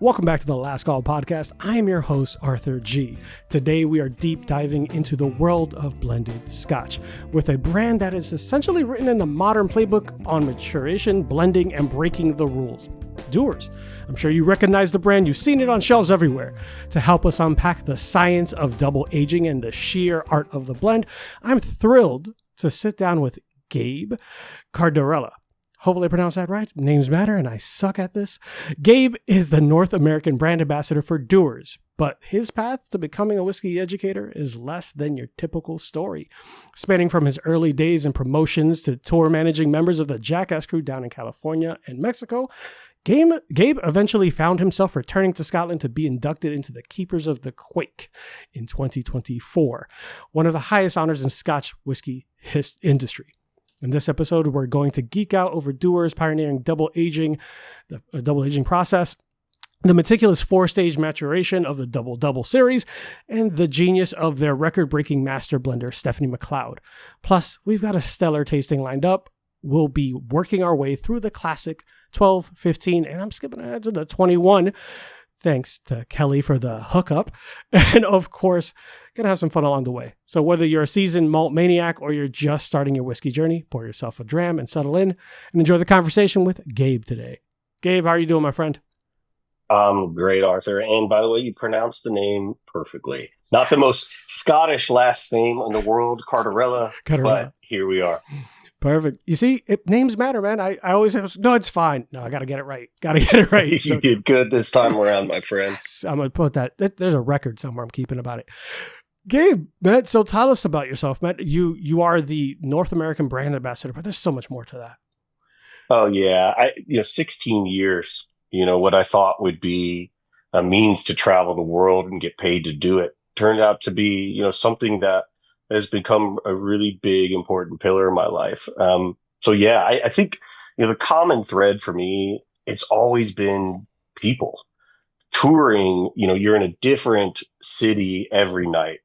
Welcome back to the Last Call podcast. I am your host, Arthur G. Today we are deep diving into the world of blended Scotch with a brand that is essentially written in the modern playbook on maturation, blending, and breaking the rules. Dewar's. I'm sure you recognize the brand. You've seen it on shelves everywhere. To help us unpack the science of double aging and the sheer art of the blend, I'm thrilled to sit down with Gabe Cardarella. Hopefully I pronounced that right. Names matter, and I suck at this. Gabe is the North American brand ambassador for Dewar's, but his path to becoming a whiskey educator is less than your typical story. Spanning from his early days in promotions to tour managing members of the Jackass crew down in California and Mexico, Gabe eventually found himself returning to Scotland to be inducted into the Keepers of the Quaich in 2024, one of the highest honors in Scotch whiskey industry. In this episode, we're going to geek out over Dewar's pioneering double aging, the double aging process, the meticulous 4-stage maturation of the double series, and the genius of their record-breaking Master Blender Stephanie McLeod. Plus, we've got a stellar tasting lined up. We'll be working our way through the classic 12, 15, and I'm skipping ahead to the 21. Thanks to Kelly for the hookup. And of course, gonna have some fun along the way. So whether you're a seasoned malt maniac or you're just starting your whiskey journey, pour yourself a dram and settle in and enjoy the conversation with Gabe today. Gabe, how are you doing, my friend? Great, Arthur. And by the way, you pronounced the name perfectly. Not the most Scottish last name in the world, Cardarella, but here we are. Perfect. You see, names matter, man. I always have, no, it's fine. No, I got to get it right. You did good this time around, my friend. I'm going to put that. There's a record somewhere I'm keeping about it. Gabe, man, so tell us about yourself, man. You are the North American brand ambassador, but there's so much more to that. Oh, yeah. 16 years, what I thought would be a means to travel the world and get paid to do it turned out to be, something that has become a really big, important pillar in my life. I think, the common thread for me, it's always been people. Touring, you're in a different city every night,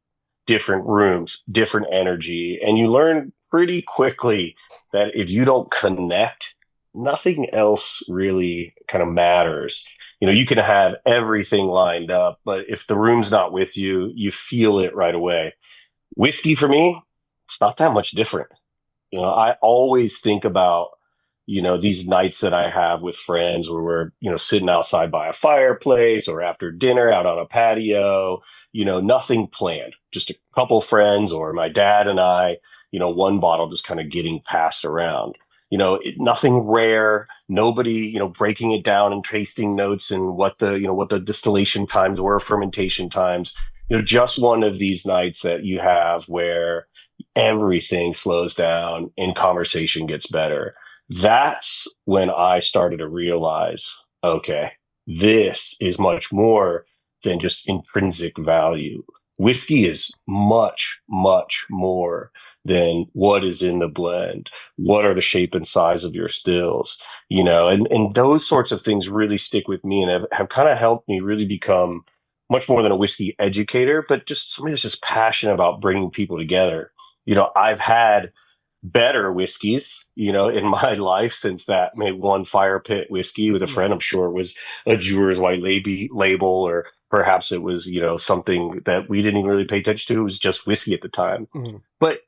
different rooms, different energy. And you learn pretty quickly that if you don't connect, nothing else really kind of matters. You can have everything lined up, but if the room's not with you, you feel it right away. Whiskey for me, it's not that much different. I always think about, these nights that I have with friends where we're, sitting outside by a fireplace or after dinner out on a patio, nothing planned, just a couple friends or my dad and I, one bottle just kind of getting passed around. Nothing rare, nobody, breaking it down and tasting notes and what the distillation times were, fermentation times. Just one of these nights that you have where everything slows down and conversation gets better. That's when I started to realize, okay, this is much more than just intrinsic value. Whiskey is much, much more than what is in the blend. What are the shape and size of your stills? And those sorts of things really stick with me and have kind of helped me really become much more than a whiskey educator, but just somebody that's just passionate about bringing people together. I've had better whiskeys, in my life since that maybe one fire pit whiskey with a friend. I'm sure it was a Dewar's white label, or perhaps it was, something that we didn't even really pay attention to. It was just whiskey at the time. Mm-hmm. But,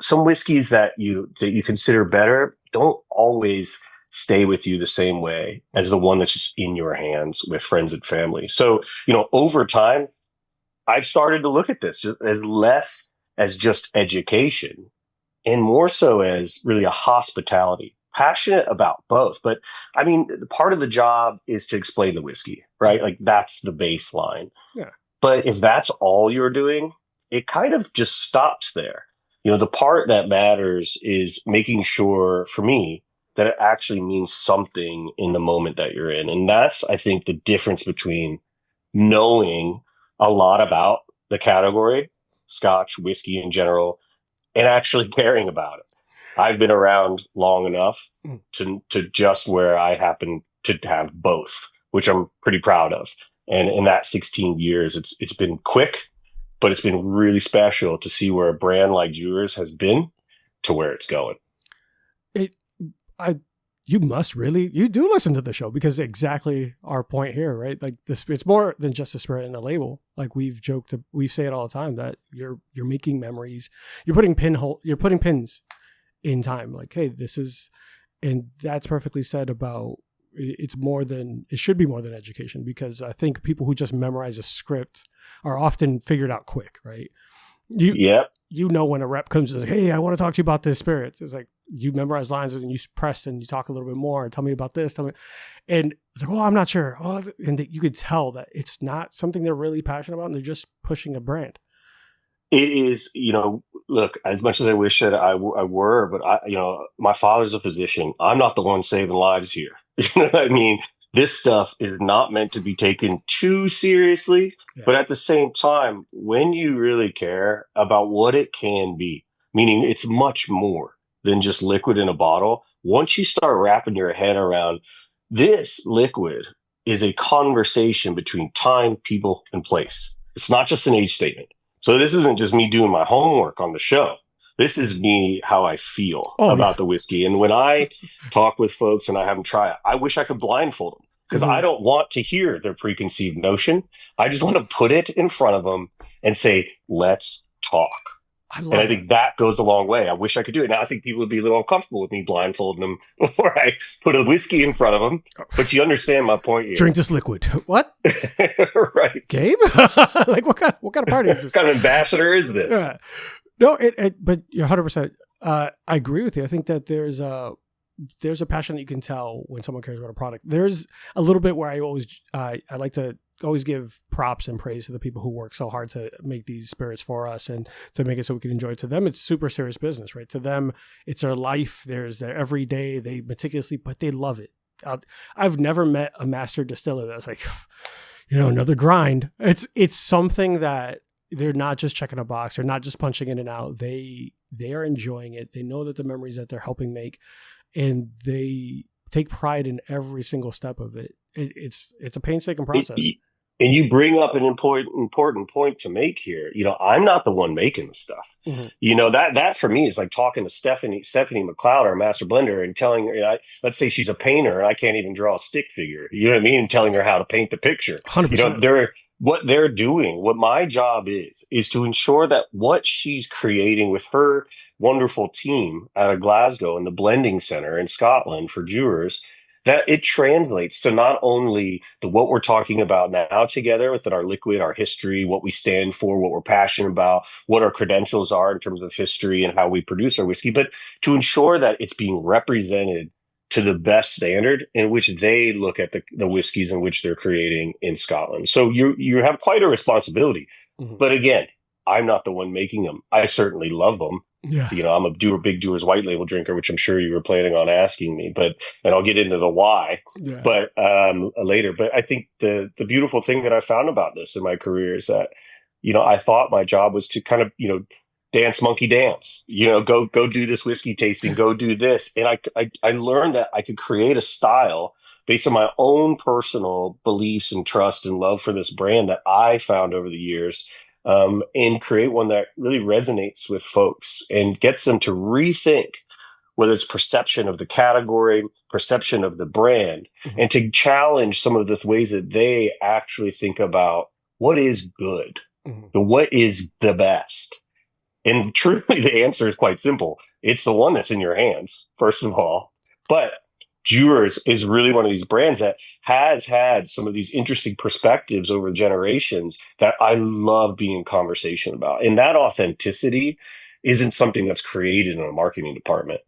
some whiskeys that you consider better don't always stay with you the same way as the one that's just in your hands with friends and family. So, over time, I've started to look at this just as less as just education and more so as really a hospitality, passionate about both. But part of the job is to explain the whiskey, right? Like that's the baseline. Yeah. But if that's all you're doing, it kind of just stops there. The part that matters is making sure for me that it actually means something in the moment that you're in. And that's, I think, the difference between knowing a lot about the category, Scotch, whiskey in general, and actually caring about it. I've been around long enough to just where I happen to have both, which I'm pretty proud of. And in that 16 years, it's been quick, but it's been really special to see where a brand like Dewar's has been to where it's going. you do listen to the show, because exactly our point here, right? Like this, it's more than just a spirit and a label. Like we say it all the time, that you're making memories, you're putting pins in time. Like, hey, and that's perfectly said about, it should be more than education, because I think people who just memorize a script are often figured out quick, right? You know, when a rep comes and says, hey, I want to talk to you about this spirit. It's like, you memorize lines and you press and you talk a little bit more and tell me about this. And it's like, oh, I'm not sure. Oh, and you could tell that it's not something they're really passionate about, and they're just pushing a brand. It is, look, as much as I wish that I were, but my father's a physician. I'm not the one saving lives here. You know what I mean? This stuff is not meant to be taken too seriously, but at the same time, when you really care about what it can be, meaning it's much more than just liquid in a bottle. Once you start wrapping your head around this liquid is a conversation between time, people, and place. It's not just an age statement. So this isn't just me doing my homework on the show. This is me, how I feel about the whiskey. And when I talk with folks and I have them try it, I wish I could blindfold them, because I don't want to hear their preconceived notion. I just want to put it in front of them and say, let's talk. I think that goes a long way. I wish I could do it. Now, I think people would be a little uncomfortable with me blindfolding them before I put a whiskey in front of them. But you understand my point here. Drink this liquid. What? Right. Gabe? Like, what kind of party is this? What kind of ambassador is this? Yeah. No, but you're 100%. I agree with you. I think that there's a passion that you can tell when someone cares about a product. There's a little bit where I like to always give props and praise to the people who work so hard to make these spirits for us and to make it so we can enjoy it. To them, it's super serious business, right? To them, it's their life. There's their every day. They meticulously, but they love it. I've never met a master distiller that's like, another grind. It's something that they're not just checking a box. They're not just punching in and out. They are enjoying it. They know that the memories that they're helping make, and they take pride in every single step of it. It's a painstaking process. And you bring up an important point to make here. I'm not the one making the stuff. Mm-hmm. That for me is like talking to Stephanie McLeod, our master blender, and telling her, let's say she's a painter and I can't even draw a stick figure. You know what I mean? And telling her how to paint the picture. 100%. What they're doing, what my job is to ensure that what she's creating with her wonderful team out of Glasgow and the blending center in Scotland for Dewars, that it translates to not only what we're talking about now together within our liquid, our history, what we stand for, what we're passionate about, what our credentials are in terms of history and how we produce our whiskey, but to ensure that it's being represented to the best standard in which they look at the whiskeys in which they're creating in Scotland. So you have quite a responsibility. Mm-hmm. But again, I'm not the one making them. I certainly love them. Yeah. I'm a big Dewar's white label drinker, which I'm sure you were planning on asking me, and I'll get into the why, but later. But I think the beautiful thing that I found about this in my career is that, I thought my job was to kind of, dance monkey dance, go do this whiskey tasting, go do this. And I learned that I could create a style based on my own personal beliefs and trust and love for this brand that I found over the years. And create one that really resonates with folks and gets them to rethink whether it's perception of the category, perception of the brand, mm-hmm. and to challenge some of the ways that they actually think about what is good, mm-hmm. What is the best. And truly, the answer is quite simple. It's the one that's in your hands, first of all. But Dewars is really one of these brands that has had some of these interesting perspectives over generations that I love being in conversation about. And that authenticity isn't something that's created in a marketing department.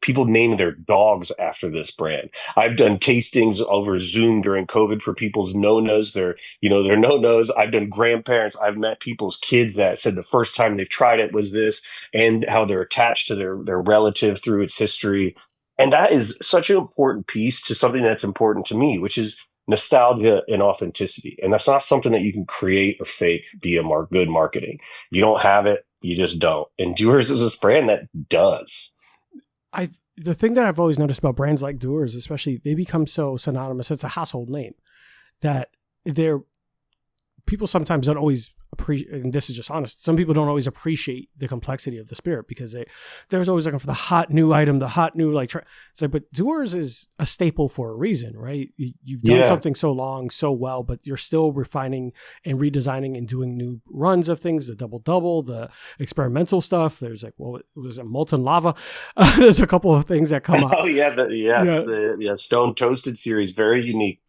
People name their dogs after this brand. I've done tastings over Zoom during COVID for people's no-nos, their no-nos. I've done grandparents. I've met people's kids that said the first time they've tried it was this, and how they're attached to their relative through its history. And that is such an important piece to something that's important to me, which is nostalgia and authenticity. And that's not something that you can create or fake via good marketing. If you don't have it, you just don't. And Dewars is this brand that does. The thing that I've always noticed about brands like Dewars, especially, they become so synonymous. It's a household name that people sometimes don't always appreciate, and this is just honest, some people don't always appreciate the complexity of the spirit because there's always looking for the hot new item, the hot new it's like, but Dewar's is a staple for a reason, right? You've done something so long, so well, but you're still refining and redesigning and doing new runs of things, the double, the experimental stuff. There's like, well, it was a molten lava. There's a couple of things that come up. Oh yeah, the Stone Toasted series, very unique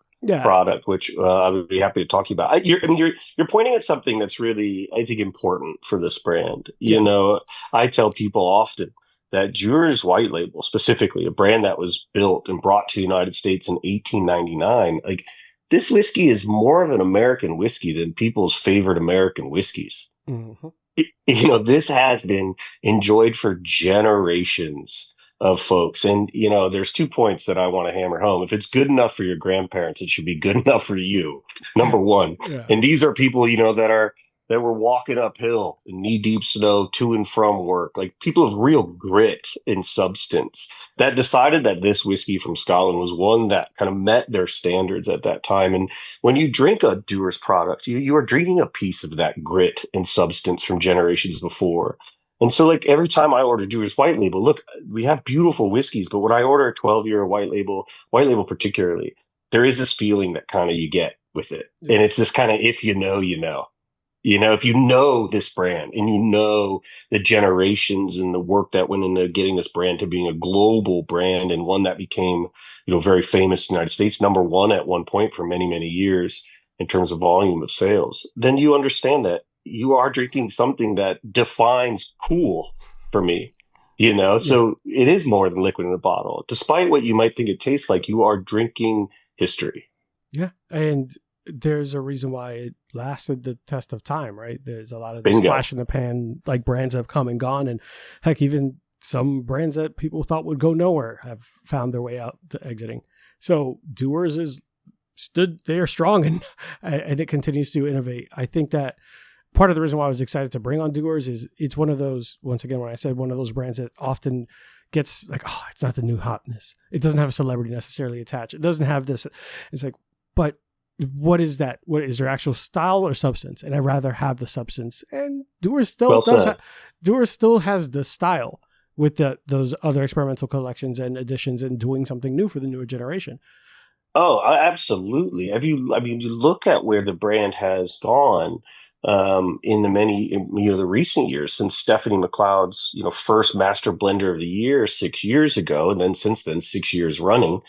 product, which I would be happy to talk to you about. You're pointing at something that's really, I think, important for this brand. You know, I tell people often that Dewar's White Label, specifically a brand that was built and brought to the United States in 1899, like this whiskey is more of an American whiskey than people's favorite American whiskeys. Mm-hmm. You know, this has been enjoyed for generations of folks. And, you know, there's 2 points that I want to hammer home. If it's good enough for your grandparents, it should be good enough for you. Number one. Yeah. And these are people, you know, that were walking uphill in knee-deep snow to and from work, like people of real grit and substance that decided that this whiskey from Scotland was one that kind of met their standards at that time. And when you drink a Dewar's product, you are drinking a piece of that grit and substance from generations before. And so, like, every time I order Dewar's White Label, look, we have beautiful whiskeys, but when I order a 12-year White Label particularly, there is this feeling that kind of you get with it. And it's this kind of, if you know, you know. You know, if you know this brand and you know the generations and the work that went into getting this brand to being a global brand and one that became, you know, very famous in the United States, number one at one point for many, many years in terms of volume of sales, then you understand that you are drinking something that defines cool for me, you know? So it is more than liquid in a bottle. Despite what you might think it tastes like, you are drinking history. Yeah. And there's a reason why it lasted the test of time, right? There's a lot of these flash in the pan, like brands have come and gone. And heck, even some brands that people thought would go nowhere have found their way out to exiting. So Dewar's stood there strong and it continues to innovate. I think that part of the reason why I was excited to bring on Dewar's is it's one of those, once again, when I said one of those brands that often gets like, oh, it's not the new hotness. It doesn't have a celebrity necessarily attached. It doesn't have this. It's like, but what is that? What is their actual style or substance? And I'd rather have the substance. And Dewar's still Dewar's still has the style with those other experimental collections and additions and doing something new for the newer generation. Oh, absolutely. You look at where the brand has gone in the recent years since Stephanie McLeod's, you know, first Master Blender of the Year 6 years ago, and then since then 6 years running,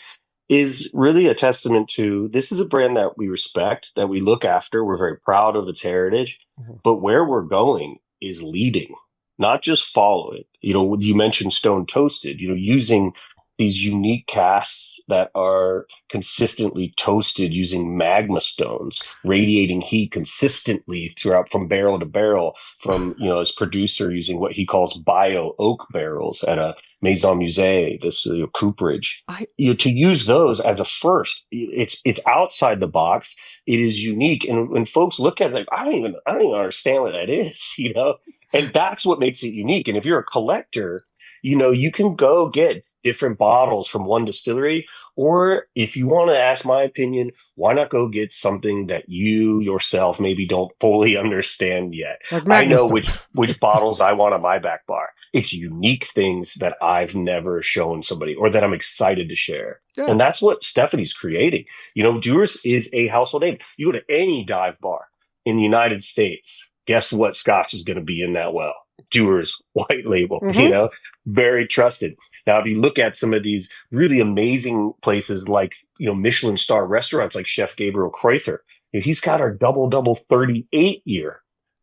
is really a testament to this is a brand that we respect, that we look after. We're very proud of its heritage, but where we're going is leading, not just follow it. You know, you mentioned Stone Toasted, you know, using these unique casks that are consistently toasted using magma stones, radiating heat consistently throughout from barrel to barrel from, you know, his producer using what he calls bio oak barrels at a Maison Musée, this cooperage. To use those as a first, it's outside the box. It is unique. And when folks look at it, like, I don't even understand what that is, you know? And that's what makes it unique. And if you're a collector, you know, you can go get different bottles from one distillery, or if you want to ask my opinion, why not go get something that you yourself maybe don't fully understand yet? Like I know which bottles I want on my back bar. It's unique things that I've never shown somebody or that I'm excited to share. Yeah. And that's what Stephanie's creating. You know, Dewar's is a household name. You go to any dive bar in the United States, guess what Scotch is going to be in that well? Dewar's White Label, you know, very trusted. Now, if you look at some of these really amazing places like, you know, Michelin star restaurants like Chef Gabriel Cardarella, you know, he's got our double 38 year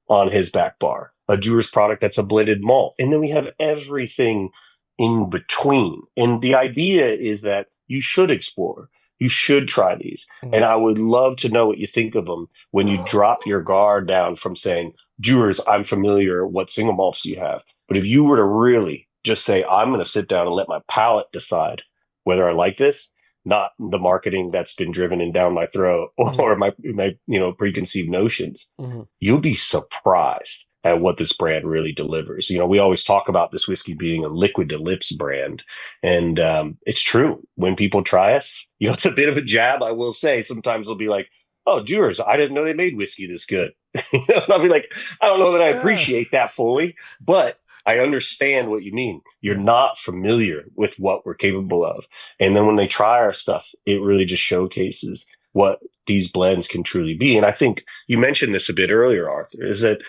on his back bar, a Dewar's product that's a blended malt. And then we have everything in between. And the idea is that you should explore. You should try these. And I would love to know what you think of them when you drop your guard down from saying, Dewar's, I'm familiar. What single malts do you have? But if you were to really just say, I'm going to sit down and let my palate decide whether I like this, not the marketing that's been driven in down my throat or my you know, preconceived notions, you'll be surprised at what this brand really delivers. You know, we always talk about this whiskey being a liquid to lips brand. And it's true. When people try us, you know, it's a bit of a jab, I will say. Sometimes they'll be like, oh, Dewars, I didn't know they made whiskey this good. And I'll be like, I don't know that I appreciate that fully, but I understand what you mean. You're not familiar with what we're capable of. And then when they try our stuff, it really just showcases what these blends can truly be. And I think you mentioned this a bit earlier, Arthur, is that,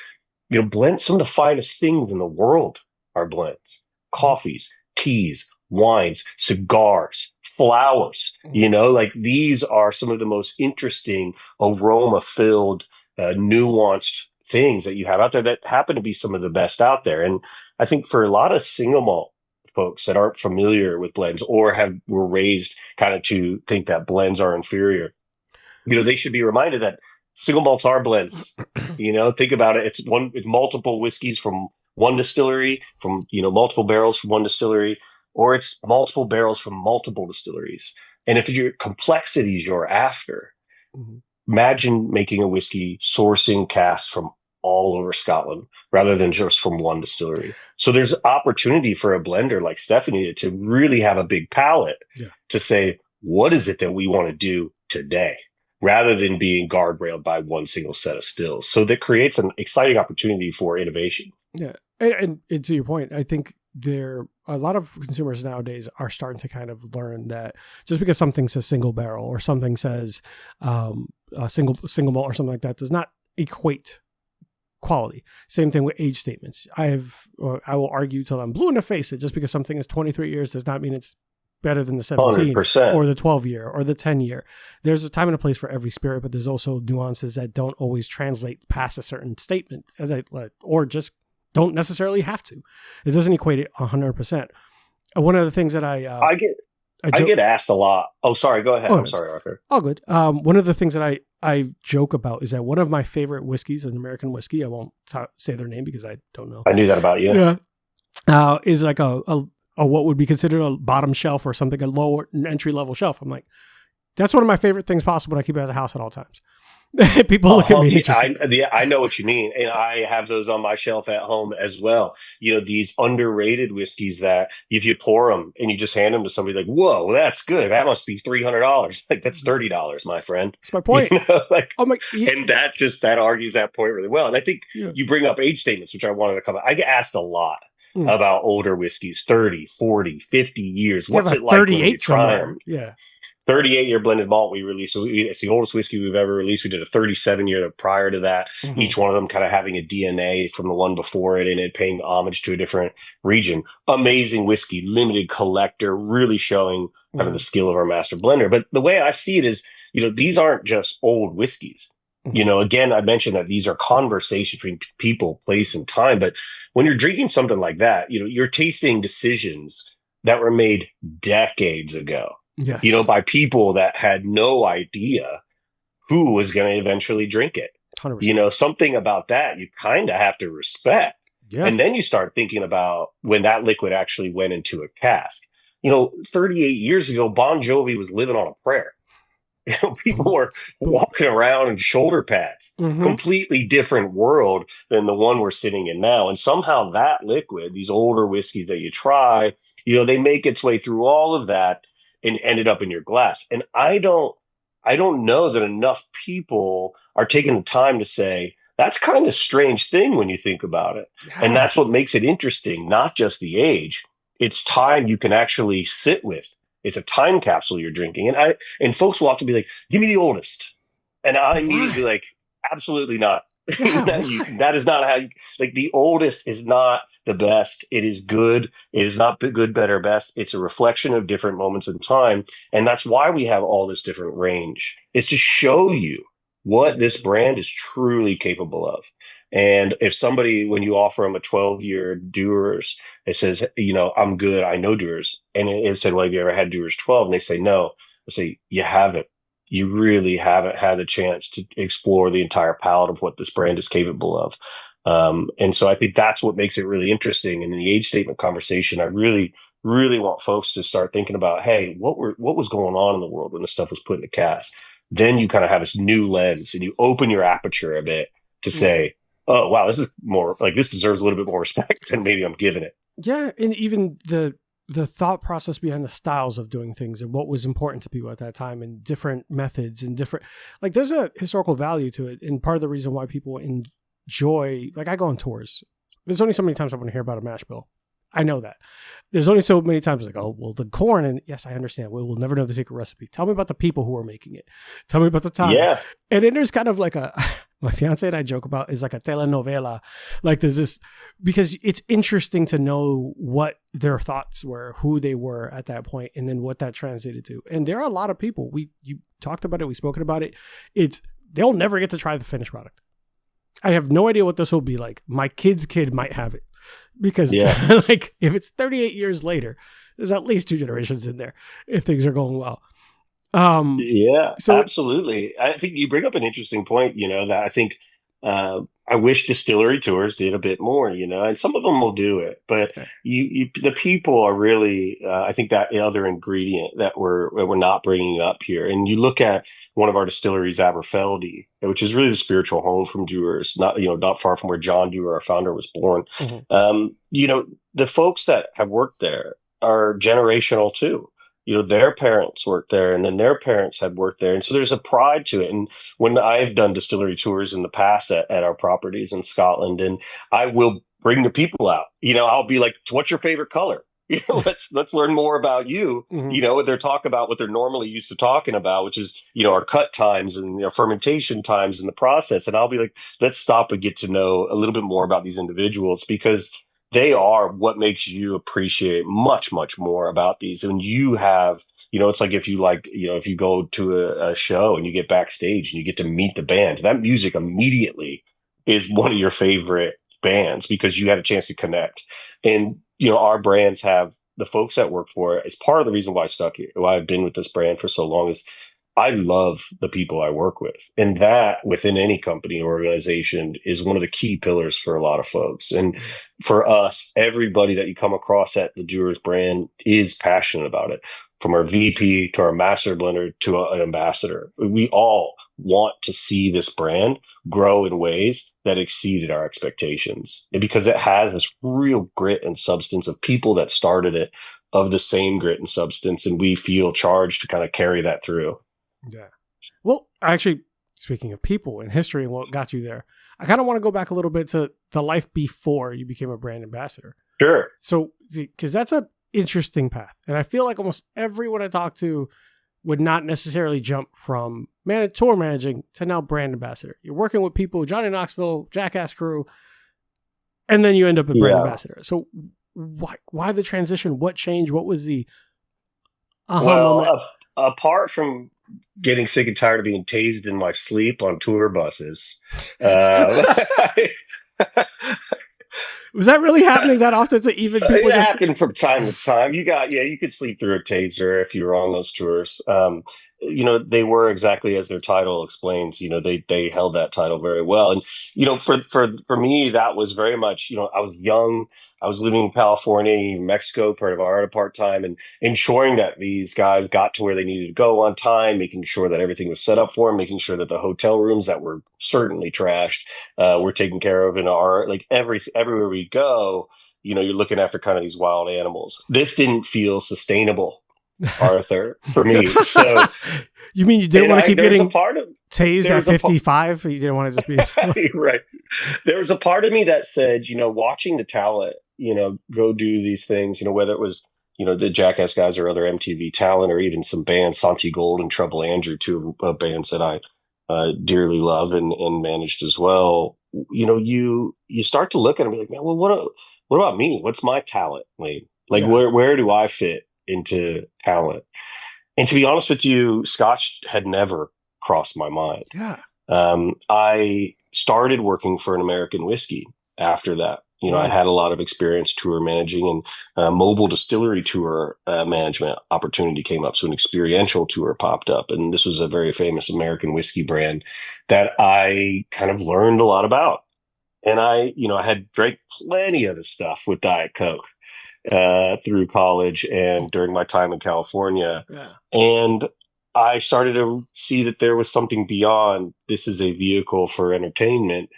blends, some of the finest things in the world are blends, coffees, teas, wines, cigars, flowers, like these are some of the most interesting aroma filled, nuanced things that you have out there that happen to be some of the best out there. And I think for a lot of single malt folks that aren't familiar with blends or were raised kind of to think that blends are inferior, they should be reminded that single malts are blends. Think about it. It's multiple whiskeys from one distillery, from, multiple barrels from one distillery, or it's multiple barrels from multiple distilleries. And if your complexities you're after, imagine making a whiskey sourcing casks from all over Scotland rather than just from one distillery. So there's opportunity for a blender like Stephanie to really have a big palette to say, what is it that we want to do today, rather than being guardrailed by one single set of stills. So that creates an exciting opportunity for innovation. Yeah. And to your point, I think a lot of consumers nowadays are starting to kind of learn that just because something says single barrel or something says single malt or something like that does not equate quality. Same thing with age statements. I will argue till I'm blue in the face that just because something is 23 years does not mean it's better than the 17 100%. Or the 12 year or the 10 year. There's a time and a place for every spirit, but there's also nuances that don't always translate past a certain statement, or just don't necessarily have to. It doesn't equate it 100%. One of the things that I get asked a lot. Oh, sorry. Go ahead. I'm sorry, Arthur. All good. One of the things that I joke about is that one of my favorite whiskeys, an American whiskey, I won't say their name because I don't know. I knew that about you. Yeah. Is like a what would be considered a bottom shelf or something, a lower entry level shelf. I'm like, that's one of my favorite things possible. I keep it at the house at all times. People look at me. I know what you mean. And I have those on my shelf at home as well. These underrated whiskeys that if you pour them and you just hand them to somebody like, whoa, that's good. That must be $300. Like that's $30, my friend. That's my point. And that argues that point really well. And I think you bring up age statements, which I wanted to cover. I get asked a lot about older whiskeys, 30, 40, 50 years. What's it like when you try them? Yeah. 38-year blended malt we released. So it's the oldest whiskey we've ever released. We did a 37-year prior to that. Each one of them kind of having a DNA from the one before it and it paying homage to a different region. Amazing whiskey, limited collector, really showing kind of the skill of our master blender. But the way I see it is, these aren't just old whiskeys. Again, I mentioned that these are conversations between people, place, and time. But when you're drinking something like that, you're tasting decisions that were made decades ago. Yes. By people that had no idea who was going to eventually drink it. 100%. Something about that you kind of have to respect. Yeah. And then you start thinking about when that liquid actually went into a cask. 38 years ago, Bon Jovi was living on a prayer. People were walking around in shoulder pads. Completely different world than the one we're sitting in now. And somehow that liquid, these older whiskeys that you try, they make its way through all of that and ended up in your glass. And I don't know that enough people are taking the time to say, that's kind of a strange thing when you think about it. Yeah. And that's what makes it interesting, not just the age. It's time you can actually sit with. It's a time capsule you're drinking. And folks will have to be like, give me the oldest. And I immediately be like, absolutely not. Yeah, that is not how you, the oldest is not the best. It is good. It is not good, better, best. It's a reflection of different moments in time. And that's why we have all this different range. It's to show you what this brand is truly capable of. And if somebody, when you offer them a 12-year Dewar's, it says, I'm good. I know Dewar's. And it said, well, have you ever had Dewar's 12? And they say, no. I say, you haven't. You really haven't had a chance to explore the entire palette of what this brand is capable of. And so I think that's what makes it really interesting. And in the age statement conversation, I really, really want folks to start thinking about, hey, what was going on in the world when this stuff was put in the cask? Then you kind of have this new lens and you open your aperture a bit to say, oh, wow, this is more like this deserves a little bit more respect than maybe I'm giving it. Yeah. And even the the thought process behind the styles of doing things and what was important to people at that time and different methods and different, like there's a historical value to it. And part of the reason why people enjoy, like I go on tours, there's only so many times I want to hear about a mash bill. I know that. There's only so many times like, oh, well, the corn, and yes, I understand. We'll never know the secret recipe. Tell me about the people who are making it. Tell me about the time. Yeah. And then there's kind of like my fiance and I joke about is like a telenovela. Like there's this, because it's interesting to know what their thoughts were, who they were at that point, and then what that translated to. And there are a lot of people, you talked about it, we've spoken about it. They'll never get to try the finished product. I have no idea what this will be like. My kid's kid might have it. Because like if it's 38 years later, there's at least 2 generations in there if things are going well. So absolutely. I think you bring up an interesting point, that I think I wish distillery tours did a bit more, and some of them will do it, but the people are really, I think that other ingredient that we're not bringing up here. And you look at one of our distilleries, Aberfeldy, which is really the spiritual home from Dewar's, not far from where John Dewar, our founder, was born. Mm-hmm. The folks that have worked there are generational too. Their parents worked there, and then their parents had worked there. And so there's a pride to it. And when I've done distillery tours in the past at our properties in Scotland, and I will bring the people out, I'll be like, what's your favorite color? Let's learn more about you. Mm-hmm. They're talking about what they're normally used to talking about, which is, our cut times and fermentation times in the process. And I'll be like, let's stop and get to know a little bit more about these individuals, because they are what makes you appreciate much, much more about these. And you have, it's like if you go to a show and you get backstage and you get to meet the band, that music immediately is one of your favorite bands because you had a chance to connect. And, our brands have the folks that work for it. Is part of the reason why I stuck here, why I've been with this brand for so long, is I love the people I work with. And that within any company or organization is one of the key pillars for a lot of folks. And for us, everybody that you come across at the Dewar's brand is passionate about it. From our VP to our master blender to an ambassador, we all want to see this brand grow in ways that exceeded our expectations. And because it has this real grit and substance of people that started it, of the same grit and substance. And we feel charged to kind of carry that through. Yeah. Well, actually, speaking of people and history and what got you there, I kind of want to go back a little bit to the life before you became a brand ambassador. Sure. So, because that's an interesting path. And I feel like almost everyone I talk to would not necessarily jump from tour managing to now brand ambassador. You're working with people, Johnny Knoxville, Jackass crew, and then you end up a brand ambassador. So why the transition? What changed? What was the moment? Apart from getting sick and tired of being tased in my sleep on tour buses. Was that really happening that often to even people? It happened from time to time. You could sleep through a taser if you were on those tours. They were exactly as their title explains. They held that title very well. And for me, that was very much. I was young. I was living in California, Mexico, part of Art part-time, and ensuring that these guys got to where they needed to go on time, making sure that everything was set up for them, making sure that the hotel rooms that were certainly trashed were taken care of in everywhere we go. You're looking after kind of these wild animals. This didn't feel sustainable, Arthur, for me. So you mean you didn't want to keep getting tased at 55? You didn't want to just be right. There was a part of me that said, watching the talent, go do these things, whether it was, the Jackass guys or other MTV talent, or even some bands, Santi Gold and Trouble Andrew, two bands that I dearly love and managed as well. You start to look at it and be like, man, well, what about me? What's my talent, Wayne? Where do I fit into talent? And to be honest with you, Scotch had never crossed my mind. Yeah. I started working for an American whiskey after that. I had a lot of experience tour managing, and mobile distillery tour management opportunity came up. So an experiential tour popped up. And this was a very famous American whiskey brand that I kind of learned a lot about. And I had drank plenty of the stuff with Diet Coke through college and during my time in California. Yeah. And I started to see that there was something beyond this is a vehicle for entertainment.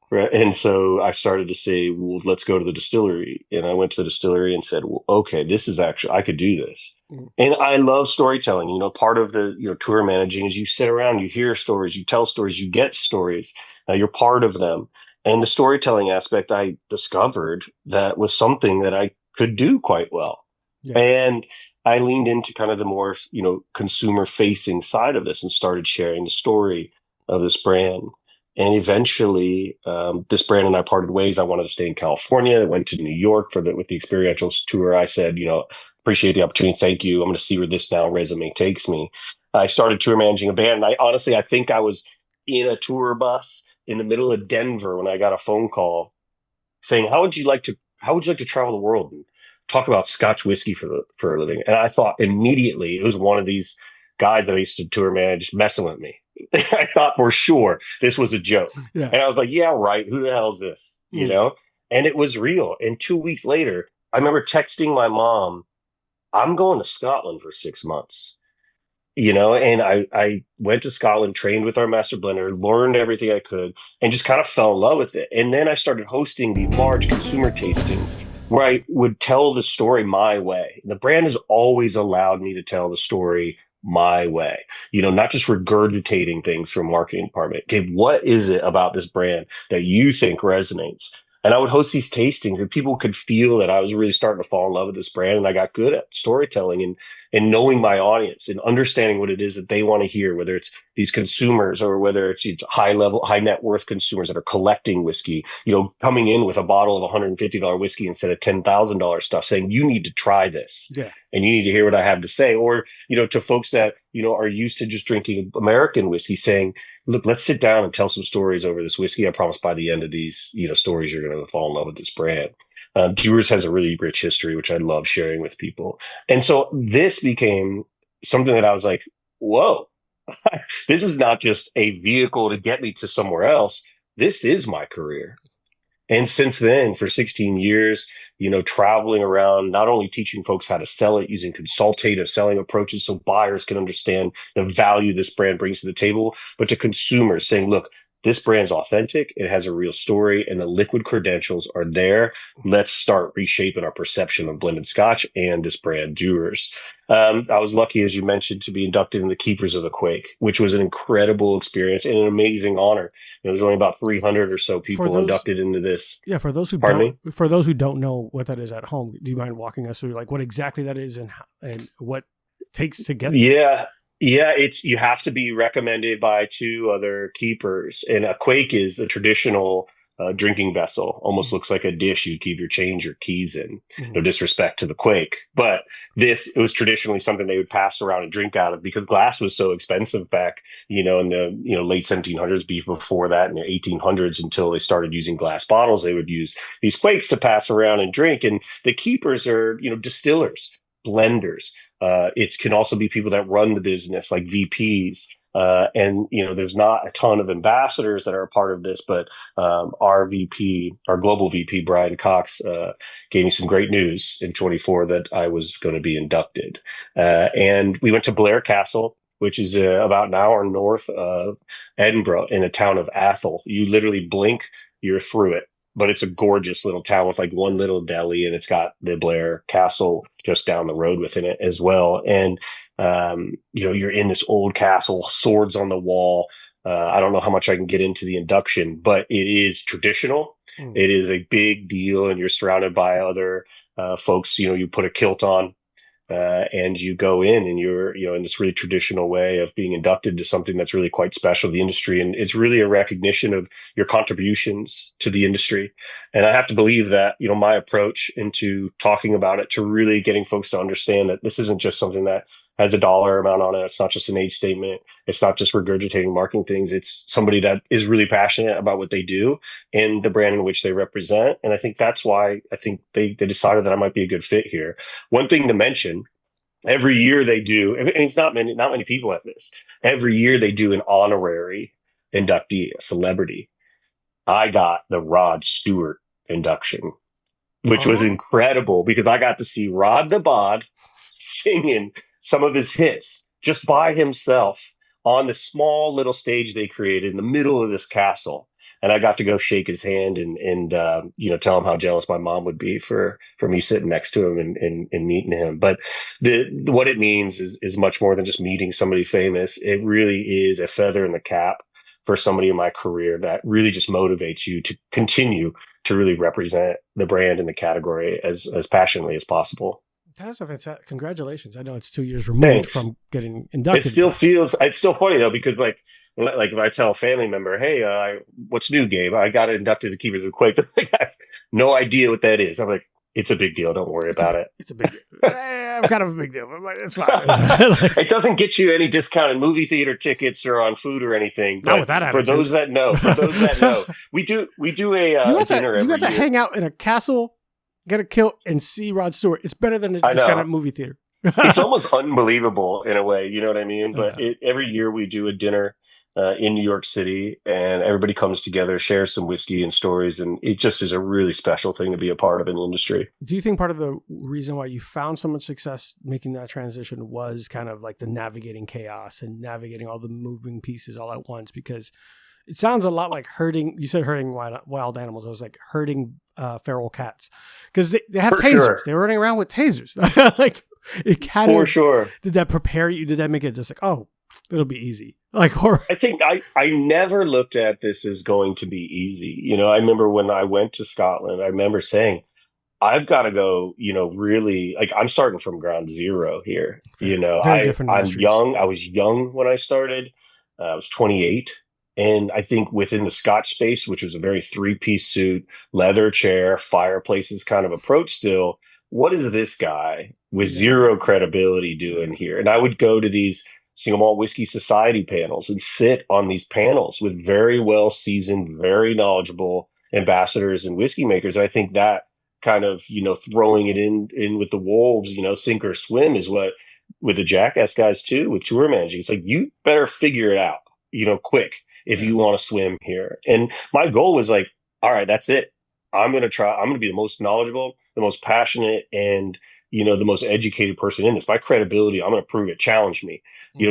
Right. And so I started to say, well, let's go to the distillery. And I went to the distillery and said, well, okay, this is actually, I could do this. Mm. And I love storytelling. Part of the, tour managing is you sit around, you hear stories, you tell stories, you get stories, you're part of them. And the storytelling aspect I discovered that was something that I could do quite well. Yeah. And I leaned into kind of the more, consumer facing side of this and started sharing the story of this brand. And eventually, this brand and I parted ways. I wanted to stay in California. I went to New York with the experiential tour. I said, appreciate the opportunity. Thank you. I'm going to see where this now resume takes me. I started tour managing a band. And I think I was in a tour bus in the middle of Denver when I got a phone call saying, how would you like to travel the world and talk about Scotch whiskey for a living? And I thought immediately it was one of these guys that I used to tour manage messing with me. I thought for sure this was a joke. Yeah. And I was like, yeah, right. Who the hell is this? And it was real. And 2 weeks later, I remember texting my mom, I'm going to Scotland for 6 months. And I went to Scotland, trained with our master blender, learned everything I could, and just kind of fell in love with it. And then I started hosting these large consumer tastings where I would tell the story my way. The brand has always allowed me to tell the story my way, not just regurgitating things from marketing department. Okay, what is it about this brand that you think resonates? And I would host these tastings and people could feel that I was really starting to fall in love with this brand. And I got good at storytelling and knowing my audience and understanding what it is that they want to hear, whether it's these consumers or whether it's high net worth consumers that are collecting whiskey, coming in with a bottle of $150 whiskey instead of $10,000 stuff, saying, you need to try this. Yeah. And you need to hear what I have to say. Or, to folks that, are used to just drinking American whiskey saying, look, let's sit down and tell some stories over this whiskey. I promise by the end of these, stories, you're going to fall in love with this brand. Dewar's has a really rich history, which I love sharing with people. And so this became something that I was like, whoa, this is not just a vehicle to get me to somewhere else. This is my career. And since then, for 16 years, traveling around, not only teaching folks how to sell it using consultative selling approaches so buyers can understand the value this brand brings to the table, but to consumers saying, look, this brand's authentic. It has a real story and the liquid credentials are there. Let's start reshaping our perception of blended Scotch and this brand Dewar's. I was lucky, as you mentioned, to be inducted in the Keepers of the Quaich, which was an incredible experience and an amazing honor. There's only about 300 or so people inducted into this. Yeah, for those who don't know what that is at home, do you mind walking us through like what exactly that is and what it takes to get there? Yeah, you have to be recommended by two other keepers. And a quaich is a traditional drinking vessel. Almost looks like a dish you'd keep your change or keys in. No disrespect to the quaich, but it was traditionally something they would pass around and drink out of because glass was so expensive back, in the late 1700s, before that in the 1800s, until they started using glass bottles. They would use these quaichs to pass around and drink. And the keepers are, distillers, blenders. It can also be people that run the business, like VPs. And there's not a ton of ambassadors that are a part of this, but our global VP, Brian Cox, gave me some great news in 24 that I was going to be inducted. And we went to Blair Castle, which is about an hour north of Edinburgh in the town of Athol. You literally blink, you're through it. But it's a gorgeous little town with like one little deli, and it's got the Blair Castle just down the road within it as well. And, you're in this old castle, swords on the wall. I don't know how much I can get into the induction, but it is traditional. It is a big deal, and you're surrounded by other folks. You put a kilt on. And you go in and you're, in this really traditional way of being inducted to something that's really quite special to the industry. And it's really a recognition of your contributions to the industry. And I have to believe that, my approach into talking about it, to really getting folks to understand that this isn't just something that has a dollar amount on it. It's not just an age statement. It's not just regurgitating marketing things. It's somebody that is really passionate about what they do and the brand in which they represent. And I think that's why I think they decided that I might be a good fit here. One thing to mention, every year they do, and it's not many people at this. Every year they do an honorary inductee, a celebrity. I got the Rod Stewart induction, which was incredible because I got to see Rod the Bod singing some of his hits just by himself on the small little stage they created in the middle of this castle. And I got to go shake his hand and tell him how jealous my mom would be for me sitting next to him and meeting him. But what it means is much more than just meeting somebody famous. It really is a feather in the cap for somebody in my career that really just motivates you to continue to really represent the brand and the category as passionately as possible. That's a fantastic. Congratulations. I know it's 2 years removed Thanks. from getting inducted. It's still funny though, because like if I tell a family member, hey, what's new, Gabe? I got inducted to Keepers of the Quaich. Like, I have no idea what that is. I'm like, it's a big deal. Don't worry about it. It's a big deal. I'm kind of a big deal. But I'm like, it's fine. It doesn't get you any discounted movie theater tickets or on food or anything. Not with that attitude. For those that know, we do a dinner every year. You got to hang out in a castle, get a kilt, and see Rod Stewart. It's better than a discounted movie theater. It's almost unbelievable in a way, you know what I mean? But every year we do a dinner in New York City, and everybody comes together, shares some whiskey and stories, and it just is a really special thing to be a part of in the industry. Do you think part of the reason why you found so much success making that transition was kind of like the navigating chaos and navigating all the moving pieces all at once? Because it sounds a lot like herding. You said herding wild animals. I was like herding feral cats, because they have tasers. Sure. They're running around with tasers. Like, it kind of, for sure. Did that prepare you? Did that make it just like, oh, it'll be easy? Like, horror. I think I never looked at this as going to be easy. You know, I remember when I went to Scotland, I remember saying, I've got to go, really, like, I'm starting from ground zero here. I'm young. I was young when I started. I was 28. And I think within the Scotch space, which was a very 3-piece suit, leather chair, fireplaces kind of approach still, what is this guy with zero credibility doing here? And I would go to these Single Malt Whiskey Society panels and sit on these panels with very well seasoned, very knowledgeable ambassadors and whiskey makers. I think that kind of, throwing it in with the wolves, sink or swim, is what, with the Jackass guys too, with tour managing. It's like, you better figure it out, quick, if you want to swim here. And my goal was like, all right, that's it. I'm going to be the most knowledgeable, the most passionate, and, the most educated person in this. My credibility, I'm going to prove it. Challenge me,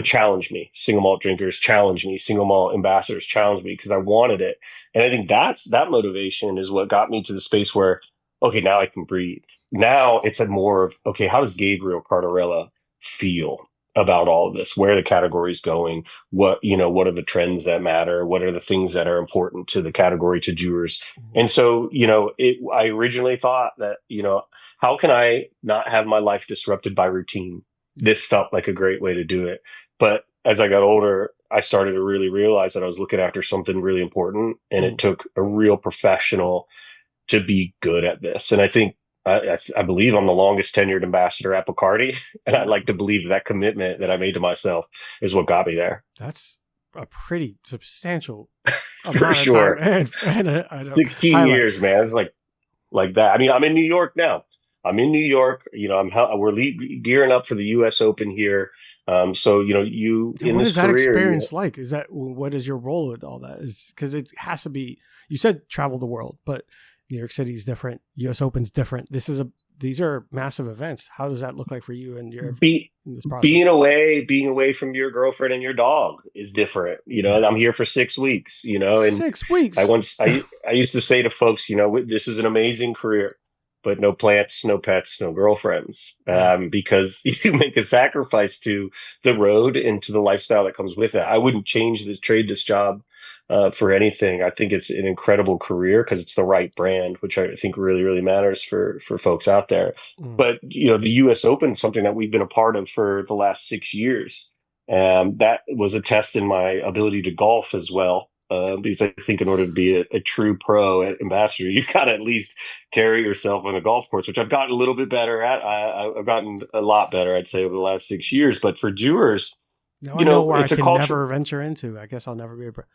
challenge me. Single malt drinkers, challenge me. Single malt ambassadors, challenge me, because I wanted it. And I think that motivation is what got me to the space where, okay, now I can breathe. Now it's a more of, okay, how does Gabriel Cardarella feel about all of this, where the category is going, what are the trends that matter, what are the things that are important to the category, to Dewars. And so, I originally thought that, how can I not have my life disrupted by routine? This felt like a great way to do it. But as I got older, I started to really realize that I was looking after something really important, and it took a real professional to be good at this. And I think, I believe I'm the longest tenured ambassador at Bacardi, and I like to believe that commitment that I made to myself is what got me there. That's a pretty substantial for sure. And 16 years, man. It's like that. I mean, I'm in New York now. We're gearing up for the U.S. Open here. So you in what this is that career, experience like? What is your role with all that? Because it has to be. You said travel the world, but New York City is different. U.S. Open's different. These are massive events. How does that look like for you and your in this process? Being away from your girlfriend and your dog is different. I'm here for 6 weeks. And 6 weeks. I used to say to folks, this is an amazing career, but no plants, no pets, no girlfriends, because you make a sacrifice to the road and to the lifestyle that comes with it. I wouldn't trade this job for anything. I think it's an incredible career because it's the right brand, which I think really, really matters for folks out there. But, the U.S. Open is something that we've been a part of for the last 6 years. And that was a test in my ability to golf as well. Because I think in order to be a true pro ambassador, you've got to at least carry yourself on a golf course, which I've gotten a little bit better at. I've gotten a lot better, I'd say, over the last 6 years. But for Dewars, I know where it's I can never venture into. I guess I'll never be a pro.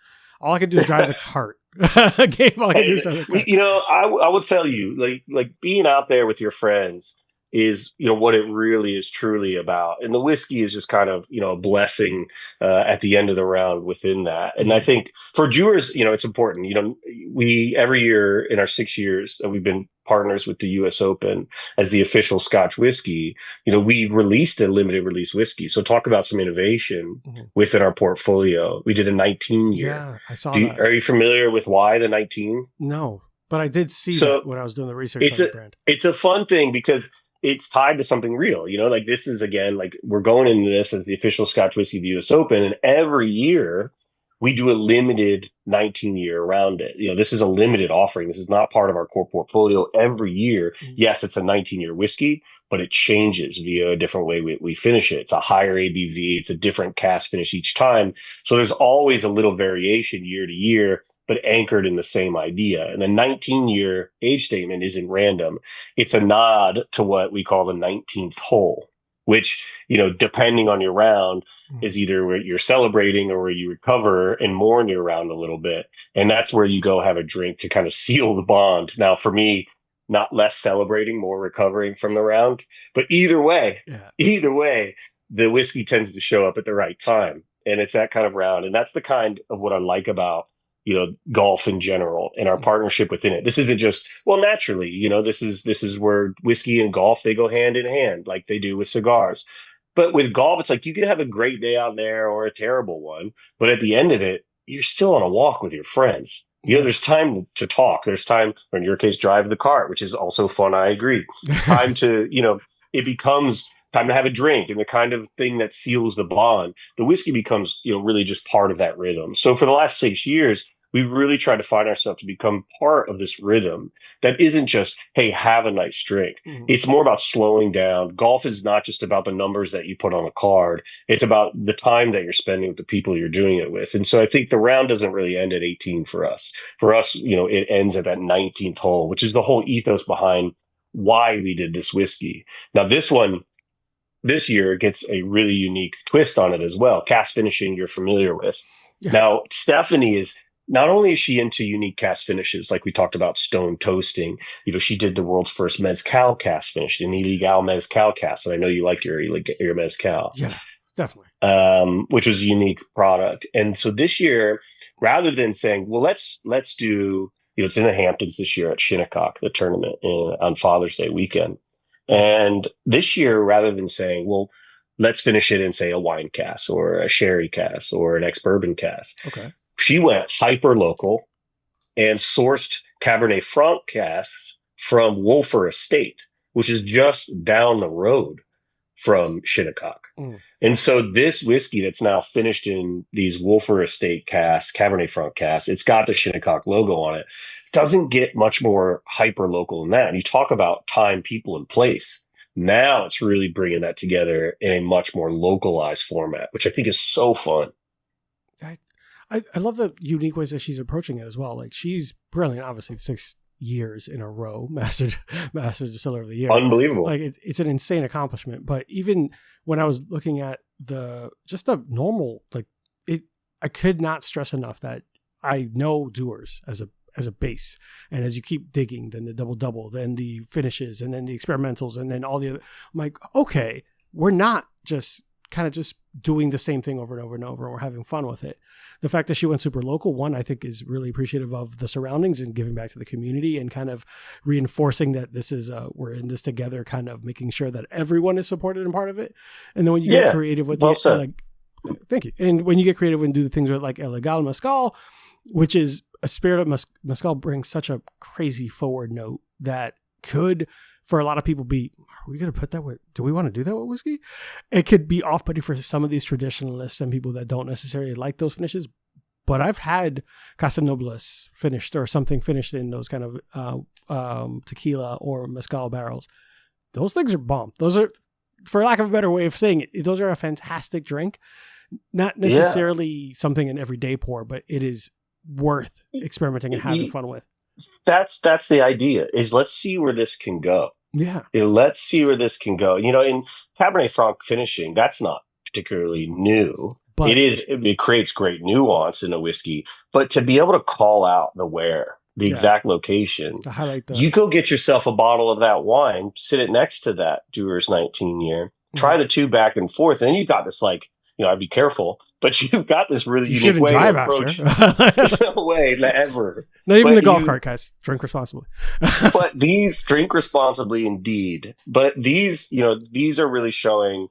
All I can do is drive the cart. Gabe, all I can do is drive the cart. I will tell you, like being out there with your friends, is, what it really is truly about. And the whiskey is just kind of, a blessing at the end of the round within that. And I think for Dewar's, it's important. We every year in our 6 years that we've been partners with the U.S. Open as the official Scotch whiskey, we released a limited release whiskey. So talk about some innovation within our portfolio. We did a 19 year. Yeah, I saw that. Are you familiar with why the 19? No, but I did see that when I was doing the research on the brand. It's a fun thing because it's tied to something real, like this is, again, like we're going into this as the official Scotch whiskey of the US Open. And every year we do a limited 19-year around it. This is a limited offering. This is not part of our core portfolio. Every year, yes, it's a 19-year whiskey, but it changes via a different way we finish it. It's a higher ABV. It's a different cask finish each time. So there's always a little variation year to year, but anchored in the same idea. And the 19-year age statement isn't random. It's a nod to what we call the 19th hole, which, depending on your round, is either where you're celebrating or where you recover and mourn your round a little bit. And that's where you go have a drink to kind of seal the bond. Now, for me, not less celebrating, more recovering from the round. But either way, the whiskey tends to show up at the right time. And it's that kind of round. And that's the kind of what I like about golf in general and our partnership within it. This isn't just, naturally, this is where whiskey and golf, they go hand in hand like they do with cigars. But with golf, it's like you can have a great day out there or a terrible one, but at the end of it, you're still on a walk with your friends. There's time to talk. There's time, or in your case, drive the cart, which is also fun. I agree. Time to, it becomes time to have a drink and the kind of thing that seals the bond. The whiskey becomes, really just part of that rhythm. So for the last 6 years, we've really tried to find ourselves to become part of this rhythm that isn't just, hey, have a nice drink. It's more about slowing down. Golf is not just about the numbers that you put on a card. It's about the time that you're spending with the people you're doing it with. And so I think the round doesn't really end at 18 for us. For us, it ends at that 19th hole, which is the whole ethos behind why we did this whiskey. Now, this year gets a really unique twist on it as well. Cask finishing you're familiar with. Yeah. Now, Stephanie is not only is she into unique cask finishes, like we talked about stone toasting, she did the world's first mezcal cask finish, an illegal mezcal cask. And I know you like your mezcal. Yeah, definitely. Which was a unique product. And so this year, rather than saying, well, let's do, it's in the Hamptons this year at Shinnecock, the tournament on Father's Day weekend. And this year, rather than saying, well, let's finish it in, say, a wine cask or a sherry cask or an ex-bourbon cask. Okay. She went hyper local and sourced Cabernet Franc casks from Wolfer Estate, which is just down the road from Shinnecock. And so this whiskey that's now finished in these Wolfer Estate casks, Cabernet Franc casks, it's got the Shinnecock logo on it. Doesn't get much more hyper local than that. And you talk about time, people, and place. Now it's really bringing that together in a much more localized format, which I think is so fun. I love the unique ways that she's approaching it as well. Like, she's brilliant, obviously 6 years in a row, Master Distiller of the Year. Unbelievable. Like, it's an insane accomplishment. But even when I was looking at the normal, I could not stress enough that I know Dewar's as a base. And as you keep digging, then the double, then the finishes, and then the experimentals, and then all the other, I'm like, okay, we're not just doing the same thing over and over and over, and we're having fun with it. The fact that she went super local, one, I think is really appreciative of the surroundings and giving back to the community and kind of reinforcing that this is, we're in this together, kind of making sure that everyone is supported and part of it. And then when you get creative with thank you. And when you get creative and do the things with like Illegal Mezcal, which is a spirit of Mezcal, brings such a crazy forward note that could, for a lot of people, be, are we going to put that with, do we want to do that with whiskey? It could be off-putting for some of these traditionalists and people that don't necessarily like those finishes. But I've had Casa Nobles finished or something finished in those kind of tequila or mezcal barrels. Those things are bomb. Those are, for lack of a better way of saying it, those are a fantastic drink. Not necessarily something an everyday pour, but it is worth experimenting and having fun with. That's the idea, is let's see where this can go. Yeah. Let's see where this can go. In Cabernet Franc finishing, that's not particularly new. But it creates great nuance in the whiskey, but to be able to call out the where the exact location. To highlight the... You go get yourself a bottle of that wine, sit it next to that Dewar's 19 year, try the two back and forth, and then you've got this, like, I'd be careful, but you've got this really unique way to approach. No way, ever. Not even the golf cart, guys. Drink responsibly. But these drink responsibly, indeed. But these, these are really showing,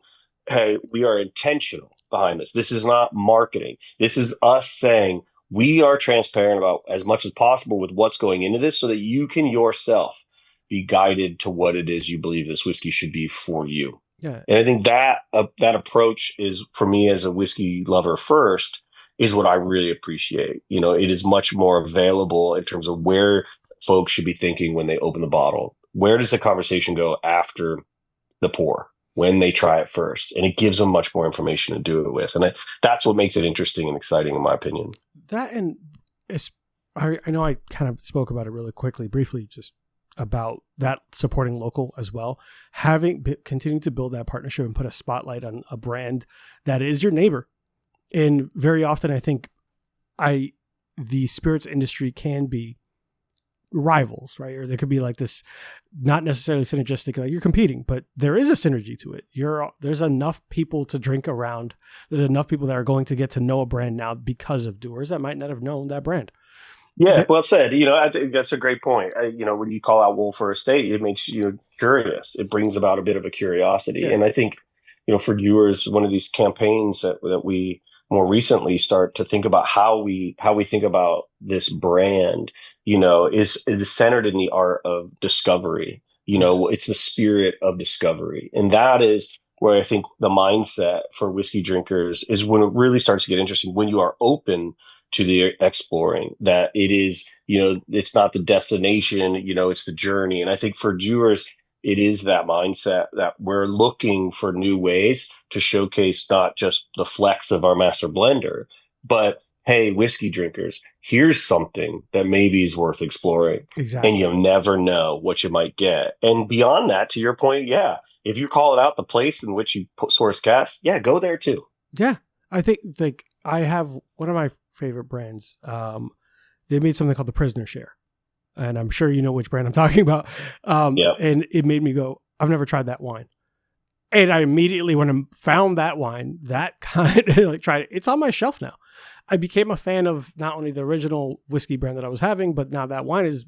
hey, we are intentional behind this. This is not marketing. This is us saying we are transparent about as much as possible with what's going into this, so that you can yourself be guided to what it is you believe this whiskey should be for you. Yeah. And I think that that approach is, for me as a whiskey lover first, is what I really appreciate. It is much more available in terms of where folks should be thinking when they open the bottle. Where does the conversation go after the pour, when they try it first? And it gives them much more information to do it with. And that's what makes it interesting and exciting, in my opinion. That, and I know I kind of spoke about it really briefly, just about that supporting local as well, continuing to build that partnership and put a spotlight on a brand that is your neighbor. And very often I think the spirits industry can be rivals, right? Or there could be like this, not necessarily synergistic, like you're competing, but there is a synergy to it. There's enough people to drink around. There's enough people that are going to get to know a brand now because of Dewar's that might not have known that brand. Yeah, well said. I think that's a great point. When you call out Wolfer Estate, it makes you curious. It brings about a bit of a curiosity. Yeah. And I think, for Dewar's, one of these campaigns that we more recently start to think about how we think about this brand, is centered in the art of discovery. It's the spirit of discovery. And that is where I think the mindset for whiskey drinkers is when it really starts to get interesting, when you are open to the exploring, that it is, it's not the destination, it's the journey. And I think for Dewar's, it is that mindset that we're looking for new ways to showcase not just the flex of our master blender, but hey, whiskey drinkers, here's something that maybe is worth exploring. Exactly. And you'll never know what you might get. And beyond that, to your point, yeah, if you're calling out the place in which you source casks, yeah, go there too. Yeah. I think I have one of my favorite brands. They made something called the Prisoner Share. And I'm sure you know which brand I'm talking about. Yeah. And it made me go, I've never tried that wine. And I immediately, when I found that wine, that kind of tried it. It's on my shelf now. I became a fan of not only the original whiskey brand that I was having, but now that wine is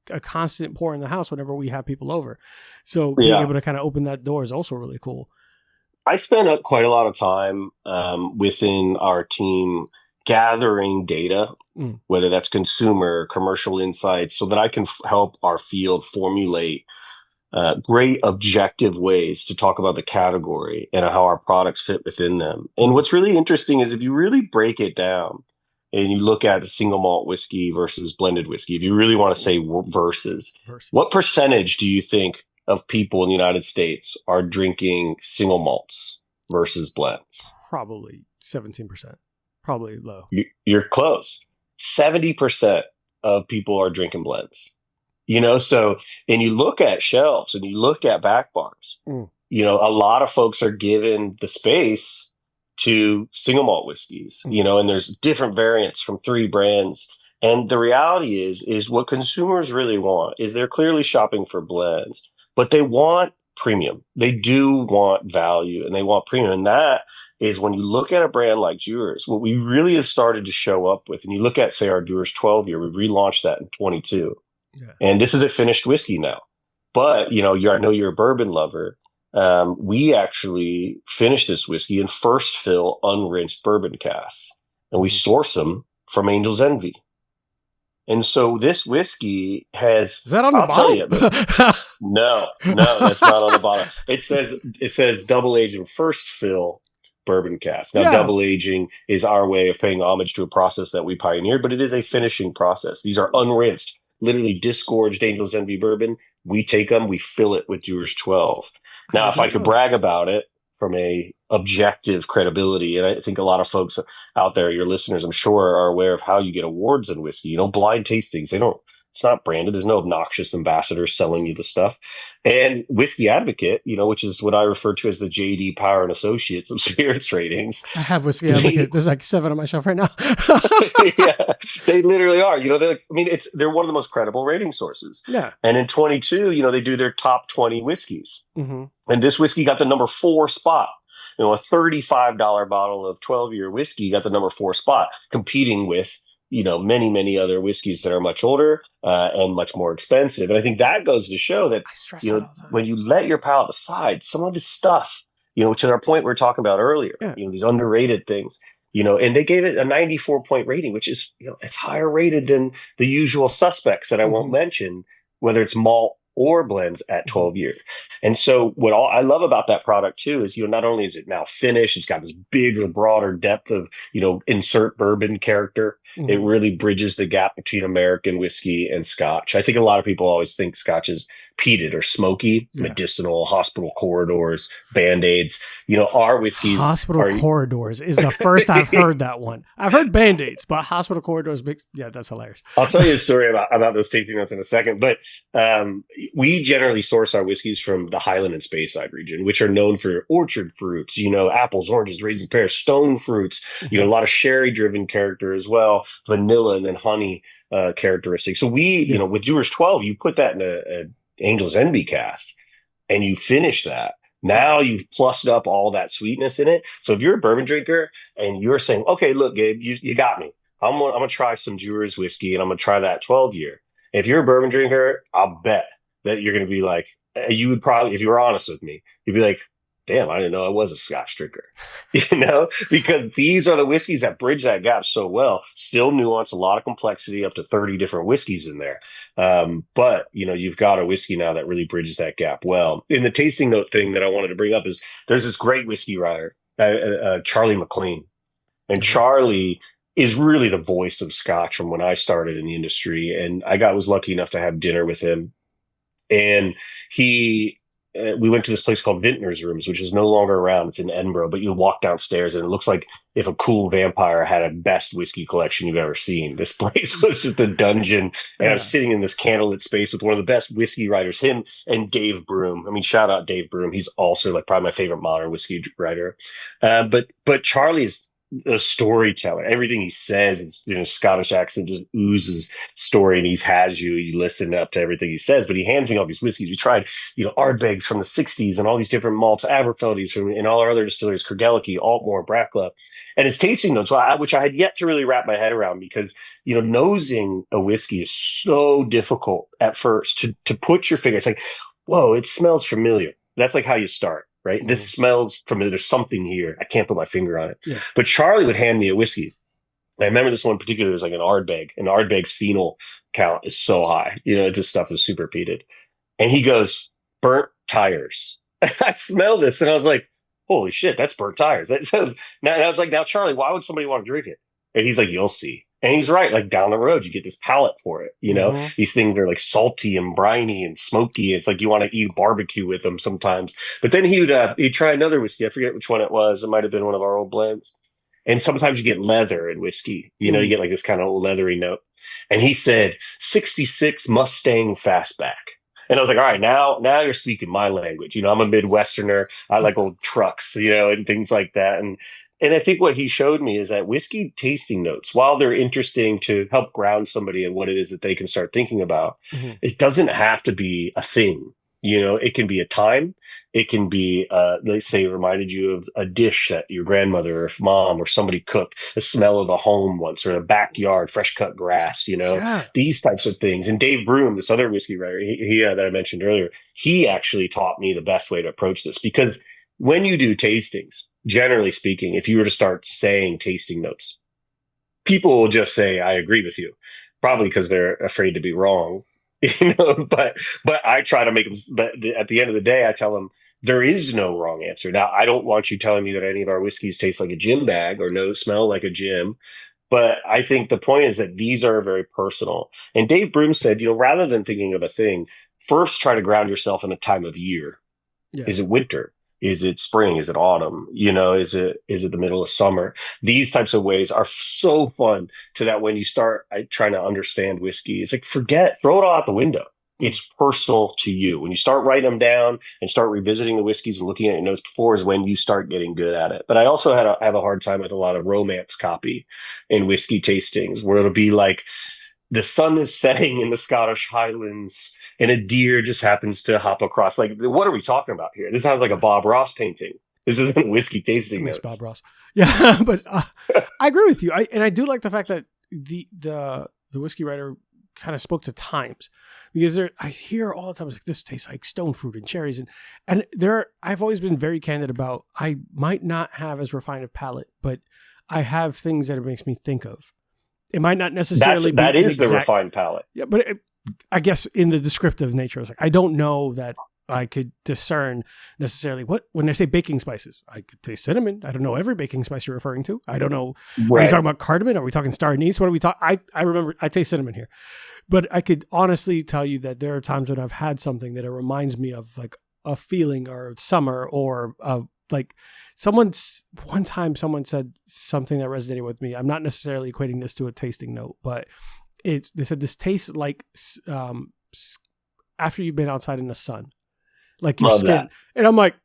a constant pour in the house whenever we have people over. So being able to kind of open that door is also really cool. I spent quite a lot of time within our team gathering data, whether that's consumer, commercial insights, so that I can help our field formulate great objective ways to talk about the category and how our products fit within them. And what's really interesting is if you really break it down and you look at the single malt whiskey versus blended whiskey, if you really want to say versus, what percentage do you think of people in the United States are drinking single malts versus blends? Probably 17%. Probably low. You're close. 70% of people are drinking blends. So, and you look at shelves and you look at back bars, a lot of folks are given the space to single malt whiskeys, and there's different variants from 3 brands. And the reality is what consumers really want is they're clearly shopping for blends, but they want premium. They do want value and they want premium. And that is when you look at a brand like Dewar's, what we really have started to show up with, and you look at, say, our Dewar's 12 year, we relaunched that in 22. Yeah. And this is a finished whiskey now. But, I know you're a bourbon lover. We actually finished this whiskey in first fill unrinsed bourbon casks. And we source them from Angel's Envy. And so this whiskey has... Is that on the bottle? No, that's not on the bottle. It says double aged in first fill bourbon cask. Now, double aging is our way of paying homage to a process that we pioneered, but it is a finishing process. These are unrinsed, literally disgorged Angel's Envy bourbon. We take them, we fill it with Dewar's 12. Now, if I could brag about it from a objective credibility, and I think a lot of folks out there, your listeners, I'm sure, are aware of how you get awards in whiskey. Blind tastings, It's not branded. There's no obnoxious ambassadors selling you the stuff. And Whiskey Advocate, which is what I refer to as the JD Power and Associates of spirits ratings. I have Whiskey Advocate. There's like 7 on my shelf right now. Yeah, they literally are. They're one of the most credible rating sources. Yeah. And in 22, they do their top 20 whiskeys. Mm-hmm. And this whiskey got the number 4 spot. A $35 bottle of 12-year whiskey got the number 4 spot, competing with many, many other whiskeys that are much older and much more expensive. And I think that goes to show that, when you let your palate aside, some of this stuff, to our point we were talking about earlier, these underrated things, and they gave it a 94-point rating, which is, it's higher rated than the usual suspects that I won't mention, whether it's malt or blends at 12 years. And so what I love about that product too is, not only is it now finished, it's got this bigger, broader depth of, insert bourbon character. Mm-hmm. It really bridges the gap between American whiskey and Scotch. I think a lot of people always think Scotch is peated or smoky, medicinal, hospital corridors, Band-Aids. Our whiskeys corridors is the first I've heard that one. I've heard Band-Aids, but hospital corridors, that's hilarious. I'll tell you a story about those tasting notes in a second, but we generally source our whiskeys from the Highland and Speyside region, which are known for orchard fruits, apples, oranges, raisins, pears, stone fruits, a lot of sherry-driven character as well, vanilla and then honey characteristics. So we, with Dewar's 12, you put that in a Angel's Envy cask and you finish that. Now you've plussed up all that sweetness in it. So if you're a bourbon drinker and you're saying, okay, look, Gabe, you got me. I'm gonna try some Dewar's whiskey and I'm gonna try that 12-year. If you're a bourbon drinker, I'll bet that you're going to be like, you would probably, if you were honest with me, you'd be like, damn, I didn't know I was a Scotch drinker, because these are the whiskeys that bridge that gap so well, still nuance, a lot of complexity, up to 30 different whiskeys in there. But, you've got a whiskey now that really bridges that gap well. In the tasting note thing that I wanted to bring up is there's this great whiskey writer, Charlie McLean. And Charlie is really the voice of Scotch from when I started in the industry. And I was lucky enough to have dinner with him. And we went to this place called Vintner's Rooms, which is no longer around. It's in Edinburgh, but you walk downstairs and it looks like if a cool vampire had a best whiskey collection you've ever seen. This place was just a dungeon. And I was sitting in this candlelit space with one of the best whiskey writers, him and Dave Broom. I mean, shout out Dave Broom. He's also probably my favorite modern whiskey writer. But Charlie's a storyteller. Everything he says is, Scottish accent just oozes story, and he has you listen up to everything he says. But he hands me all these whiskeys. We tried, Ardbegs from the 60s and all these different malts, Aberfeldies and all our other distilleries, Kergellicky, Altmore, Brackla, and his tasting notes, which I had yet to really wrap my head around, because, nosing a whiskey is so difficult at first to put your finger. It's like, whoa, it smells familiar. That's like how you start. Right? Mm. This smells familiar. There's something here. I can't put my finger on it. Yeah. But Charlie would hand me a whiskey. I remember this one in particular was like an Ardbeg. And Ardbeg's phenol count is so high. This stuff is super peated. And he goes, burnt tires. I smell this and I was like, holy shit, that's burnt tires. That says, now I was like, now Charlie, why would somebody want to drink it? And he's like, you'll see. And he's right. Like down the road, you get this palate for it. Mm-hmm. These things are like salty and briny and smoky. It's like you want to eat barbecue with them sometimes. But then he'd try another whiskey. I forget which one it was. It might have been one of our old blends. And sometimes you get leather in whiskey. You get like this kind of leathery note. And he said, 66 Mustang Fastback. And I was like, all right, now you're speaking my language. I'm a Midwesterner. I like old trucks, and things like that. And I think what he showed me is that whiskey tasting notes, while they're interesting to help ground somebody in what it is that they can start thinking about, it doesn't have to be a thing. It can be a time. It can be, let's say, it reminded you of a dish that your grandmother or mom or somebody cooked, the smell of a home once, or the backyard, fresh cut grass, these types of things. And Dave Broom, this other whiskey writer, he that I mentioned earlier, he actually taught me the best way to approach this, because when you do tastings, generally speaking, if you were to start saying tasting notes, people will just say, I agree with you, probably because they're afraid to be wrong, but I try to make them, but at the end of the day, I tell them there is no wrong answer. Now, I don't want you telling me that any of our whiskeys taste like a gym bag or no smell like a gym, but I think the point is that these are very personal. And Dave Broom said, rather than thinking of a thing, first try to ground yourself in a time of year. Yeah. Is it winter? Is it spring? Is it autumn? Is it the middle of summer? These types of ways are so fun to that when you start trying to understand whiskey, it's like throw it all out the window. It's personal to you. When you start writing them down and start revisiting the whiskeys and looking at your notes before is when you start getting good at it. But I also have a hard time with a lot of romance copy in whiskey tastings where it'll be like, the sun is setting in the Scottish Highlands and a deer just happens to hop across. Like, what are we talking about here? This sounds like a Bob Ross painting. This isn't whiskey tasting notes. Bob Ross. Yeah, but I agree with you. I do like the fact that the whiskey writer kind of spoke to times, because I hear all the time, like, this tastes like stone fruit and cherries. And I've always been very candid about, I might not have as refined a palate, but I have things that it makes me think of. It might not necessarily be the refined palate. Yeah, but I guess in the descriptive nature, it's like, I don't know that I could discern necessarily when I say baking spices, I could taste cinnamon. I don't know every baking spice you're referring to. I don't know. Right. Are you talking about cardamom? Are we talking star anise? What are we talking? I remember I taste cinnamon here, but I could honestly tell you that there are times when I've had something that it reminds me of, like a feeling or summer, or like one time someone said something that resonated with me. I'm not necessarily equating this to a tasting note, but they said this tastes like after you've been outside in the sun, like your skin. That. And I'm like,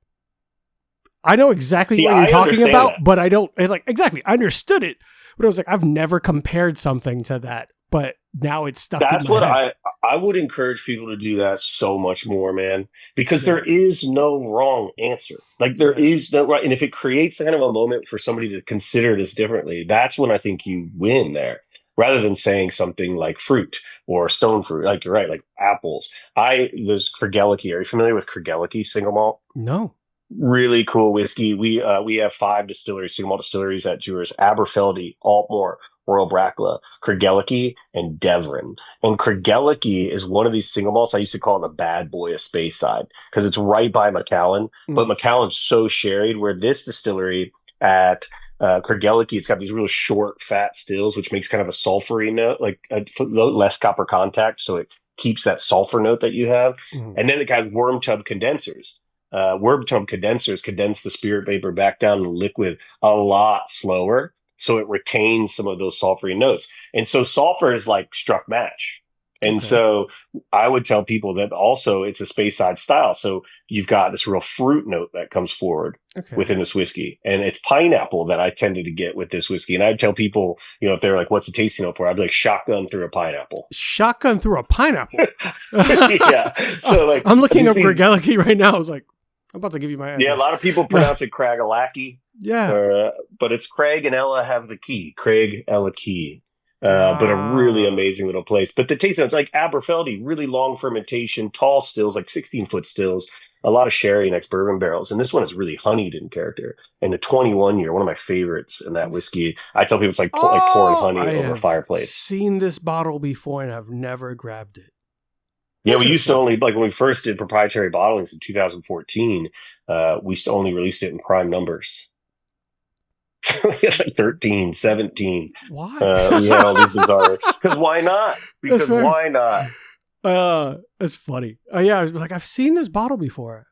I know exactly what you're talking about, but I don't exactly. I understood it, but I was like, I've never compared something to that, but now it's stuck. That's in my what head. I would encourage people to do that so much more, man, because there is no wrong answer. Like there is no right. And if it creates kind of a moment for somebody to consider this differently, that's when I think you win there, rather than saying something like fruit or stone fruit. Like you're right, like apples. There's Kregeliki. Are you familiar with Kregeliki single malt? No. Really cool whiskey. We have 5 distilleries, single malt distilleries at Dewar's: Aberfeldy, Altmore, Royal Brackla, Kregeliki, and Devon. And Kregeliki is one of these single malts. I used to call it the bad boy of Speyside because it's right by Macallan. But Macallan's so sherried, where this distillery at Kregeliki, it's got these real short, fat stills, which makes kind of a sulfury note, like less copper contact, so it keeps that sulfur note that you have. And then it has worm tub condensers. Worm tub condensers condense the spirit vapor back down to liquid a lot slower, so it retains some of those sulfury notes. And so sulfur is like struck match. And so I would tell people that also it's a Speyside style. So you've got this real fruit note that comes forward within this whiskey. And it's pineapple that I tended to get with this whiskey. And I'd tell people, if they're like, what's the tasting note for? I'd be like, shotgun through a pineapple. Shotgun through a pineapple? Yeah. So like, I'm looking up Kregeliki right now. I was like, I'm about to give you my answer. Yeah, a lot of people pronounce it Craigellachie. Yeah. But it's Craig and Ella have the key. Craig, Ella Key. But a really amazing little place. But the taste notes, like Aberfeldy, really long fermentation, tall stills, like 16-foot stills, a lot of sherry and ex-bourbon barrels. And this one is really honeyed in character. And the 21 year, one of my favorites in that whiskey. I tell people it's like pouring honey over a fireplace. I've seen this bottle before and I've never grabbed it. Yeah, we used to only, like when we first did proprietary bottlings in 2014, we used to only released it in prime numbers. Like 13, 17. Why? We had all these bizarre. Because why not? Because why not? That's funny. Yeah, I was like, I've seen this bottle before.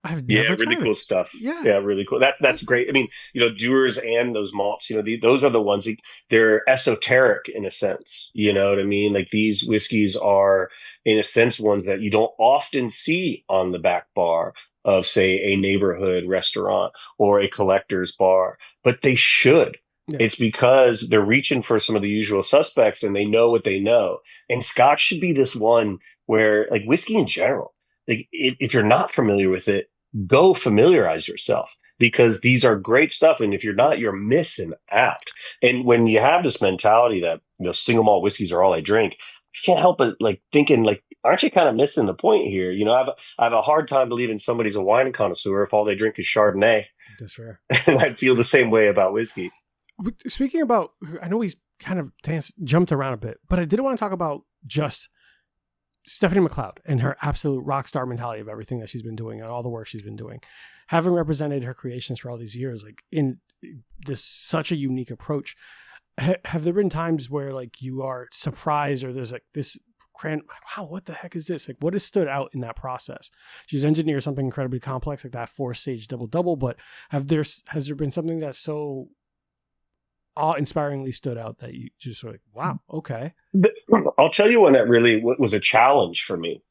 I've never really tried cool it. stuff. Yeah, really cool. That's great. I mean, Dewars and those malts, those are the ones they're esoteric in a sense. You know what I mean? Like these whiskeys are, in a sense, ones that you don't often see on the back bar of, say, a neighborhood restaurant or a collector's bar, but they should. Yeah. It's because they're reaching for some of the usual suspects and they know what they know. And Scotch should be this one where, like whiskey in general, like if you're not familiar with it, go familiarize yourself, because these are great stuff. And if you're not, you're missing out. And when you have this mentality that, single malt whiskeys are all I drink, I can't help but like thinking like, aren't you kind of missing the point here? I have a hard time believing somebody's a wine connoisseur if all they drink is Chardonnay. That's rare. And I feel the same way about whiskey. Speaking about, I know he's kind of jumped around a bit, but I did want to talk about just Stephanie McLeod and her absolute rock star mentality of everything that she's been doing and all the work she's been doing. Having represented her creations for all these years, like in this such a unique approach, have there been times where like you are surprised or there's like this wow, what the heck is this? Like, what has stood out in that process? She's engineered something incredibly complex like that 4-stage double, but has there been something that's so awe-inspiringly stood out that you just sort of like, wow, okay. I'll tell you one that really was a challenge for me.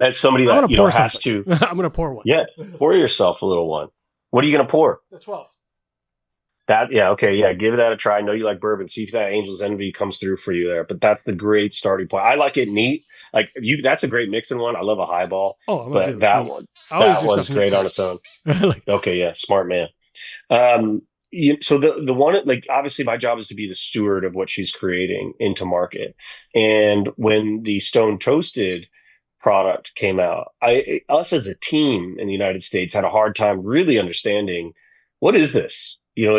As somebody that has to. I'm going to pour one. Yeah, pour yourself a little one. What are you going to pour? The 12. Give that a try. I know you like bourbon. See if that Angel's Envy comes through for you there. But that's the great starting point. I like it neat. Like that's a great mixing one. I love a highball. Oh, but that one's great on its own. Smart man. So the one, like, obviously my job is to be the steward of what she's creating into market. And when the Stone Toasted product came out, us as a team in the United States had a hard time really understanding, what is this? We've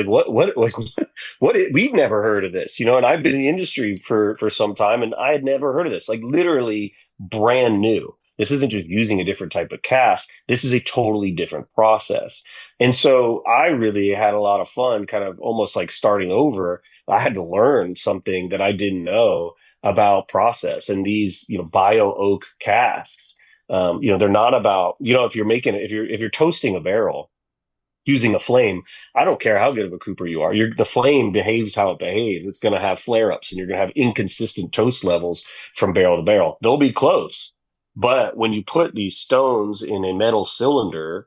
never heard of this, and I've been in the industry for some time and I had never heard of this, like literally brand new. This isn't just using a different type of cask. This is a totally different process. And so I really had a lot of fun, kind of almost like starting over. I had to learn something that I didn't know about process and these, bio oak casks. They're not about, if you're toasting a barrel using a flame, I don't care how good of a cooper you are. The flame behaves how it behaves. It's going to have flare-ups and you're going to have inconsistent toast levels from barrel to barrel. They'll be close. But when you put these stones in a metal cylinder,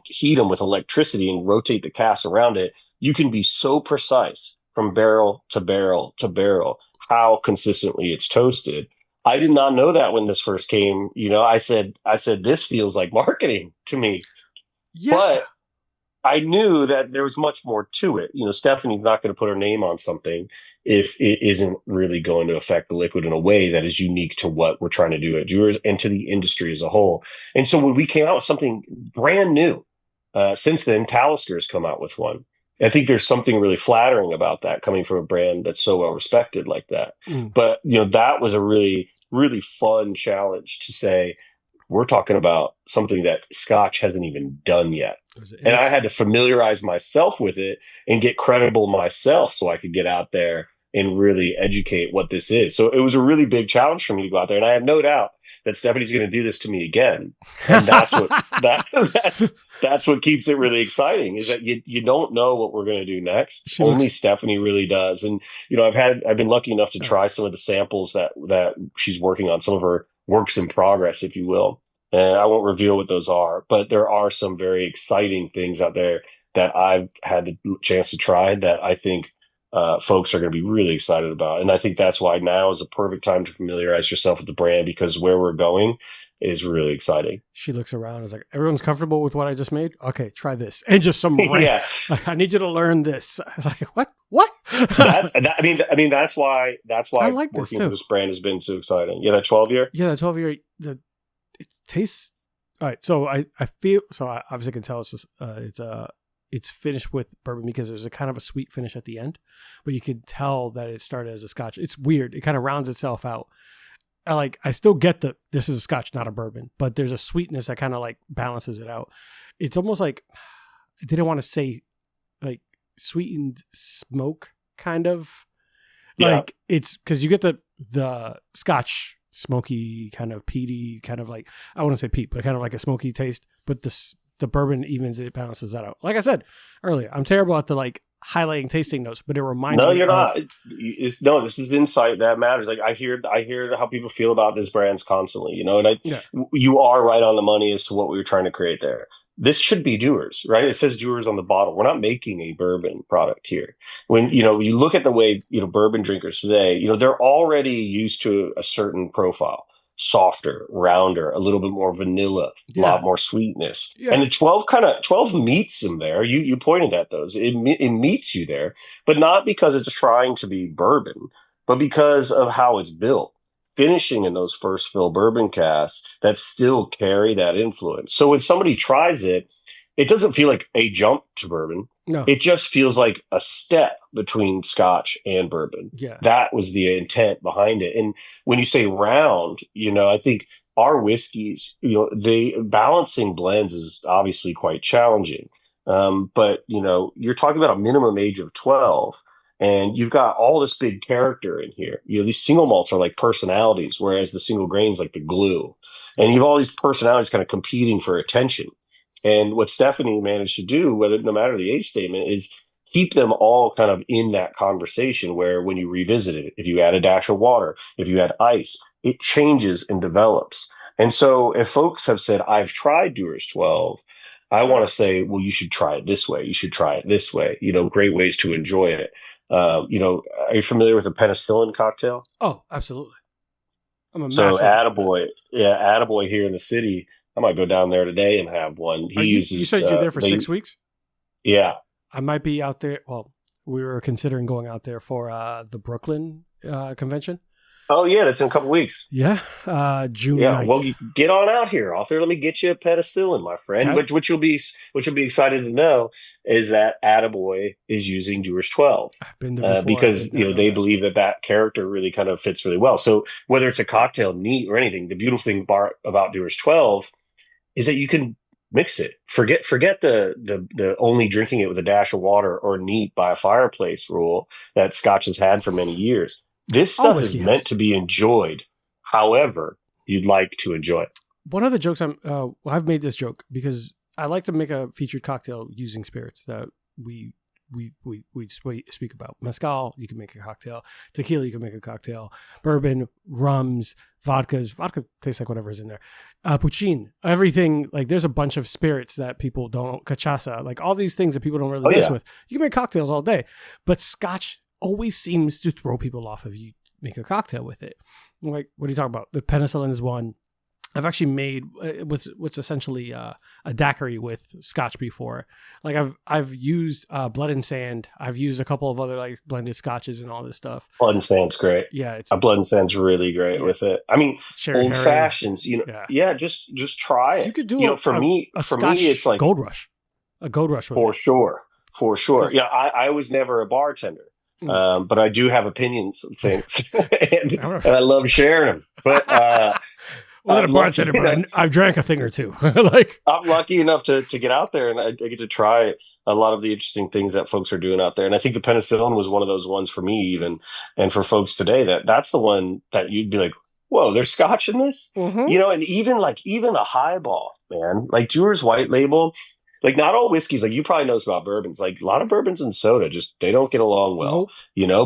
heat them with electricity and rotate the cask around it, you can be so precise from barrel to barrel to barrel how consistently it's toasted. I did not know that when this first came. I said this feels like marketing to me. Yeah. But I knew that there was much more to it. Stephanie's not going to put her name on something if it isn't really going to affect the liquid in a way that is unique to what we're trying to do at Dewar's and to the industry as a whole. And so when we came out with something brand new, since then, Talisker come out with one. I think there's something really flattering about that coming from a brand that's so well respected like that. But, that was a really, really fun challenge to say, we're talking about something that Scotch hasn't even done yet. And I had to familiarize myself with it and get credible myself so I could get out there and really educate what this is. So it was a really big challenge for me to go out there. And I have no doubt that Stephanie's going to do this to me again. And that's what that's what keeps it really exciting, is that you don't know what we're going to do next. Only Stephanie really does. And, I've been lucky enough to try some of the samples that she's working on, some of her works in progress, if you will. And I won't reveal what those are, but there are some very exciting things out there that I've had the chance to try that I think folks are going to be really excited about. And I think that's why now is a perfect time to familiarize yourself with the brand, because where we're going is really exciting. She looks around and is like, everyone's comfortable with what I just made? Okay, try this. And just some yeah. I need you to learn this. Like, what? That's why I like working for this brand has been so exciting. Yeah, that 12-year? Yeah, that 12-year. It tastes all right. So I feel, so I obviously can tell it's finished with bourbon because there's a kind of a sweet finish at the end, but you can tell that it started as a Scotch. It's weird. It kind of rounds itself out. I still get this is a Scotch, not a bourbon, but there's a sweetness that kind of like balances it out. It's almost like, I didn't want to say like sweetened smoke kind of. Yeah. Like it's because you get the Scotch smoky kind of peaty kind of like, I wouldn't say peat, but kind of like a smoky taste, but the bourbon evens it, balances that out. Like I said earlier, I'm terrible at the like highlighting tasting notes, but it reminds me. No, you're not. No, this is insight that matters. Like I hear how people feel about this brands constantly, and you are right on the money as to what we were trying to create there. This should be Dewar's, right? It says Dewar's on the bottle. We're not making a bourbon product here. When, you look at the way, bourbon drinkers today, they're already used to a certain profile. Softer, rounder, a little bit more vanilla, a lot more sweetness. Yeah. And the 12 meets them there. You pointed at those. It meets you there, but not because it's trying to be bourbon, but because of how it's built. Finishing in those first fill bourbon casks that still carry that influence. So when somebody tries it, it doesn't feel like a jump to bourbon. No. It just feels like a step between Scotch and bourbon. Yeah. That was the intent behind it. And when you say round, I think our whiskeys, they balancing blends is obviously quite challenging. But you're talking about a minimum age of 12. And you've got all this big character in here. These single malts are like personalities, whereas the single grain's like the glue. And you have all these personalities kind of competing for attention. And what Stephanie managed to do, no matter the age statement, is keep them all kind of in that conversation where when you revisit it, if you add a dash of water, if you add ice, it changes and develops. And so if folks have said, I've tried Dewar's 12, I want to say, well, you should try it this way. You should try it this way. Great ways to enjoy it. Are you familiar with a penicillin cocktail? Oh, absolutely. I'm a So massive Attaboy here in the city. I might go down there today and have one. You said you're there for 6 weeks? Yeah. I might be out there. Well, we were considering going out there for the Brooklyn convention. Oh, yeah. That's in a couple weeks. Yeah. June 9th. Well, you get on out here, author. Let me get you a penicillin, my friend. Okay. Which you'll be excited to know is that Attaboy is using Dewar's 12. I've been there before, because they believe that character really kind of fits really well. So whether it's a cocktail, neat, or anything, the beautiful thing about Dewar's 12 is that you can mix it. Forget the only drinking it with a dash of water or neat by a fireplace rule that Scotch has had for many years. This stuff is meant to be enjoyed however you'd like to enjoy it. One of the jokes I've made this joke because I like to make a featured cocktail using spirits that we speak about. Mezcal, you can make a cocktail. Tequila, you can make a cocktail. Bourbon, rums, vodkas. Vodka tastes like whatever's in there. Puccin, everything. Like there's a bunch of spirits that people don't. Cachaça, like all these things that people don't really mess with. You can make cocktails all day, but Scotch always seems to throw people off if you make a cocktail with it. Like, what are you talking about? The penicillin is one. I've actually made what's essentially a daiquiri with Scotch before. Like I've used Blood and Sand. I've used a couple of other like blended Scotches and all this stuff. Blood and Sand's great. Yeah, it's Blood and Sand's really great with it. I mean, Cherry old herring. fashions. Just try it. You could do for me, it's like Gold Rush, a Gold Rush with for sure. Yeah, I was never a bartender. But I do have opinions of things, and I love sharing them. But well, not a bartender, but I've drank a thing or two. Like I'm lucky enough to get out there, and I get to try a lot of the interesting things that folks are doing out there. And I think the penicillin was one of those ones for me, even, and for folks today. That's the one that you'd be like, "Whoa, there's Scotch in this," And even a highball, man, like Dewar's White Label. Like not all whiskeys, like you probably know about bourbons, like a lot of bourbons and soda, just they don't get along well,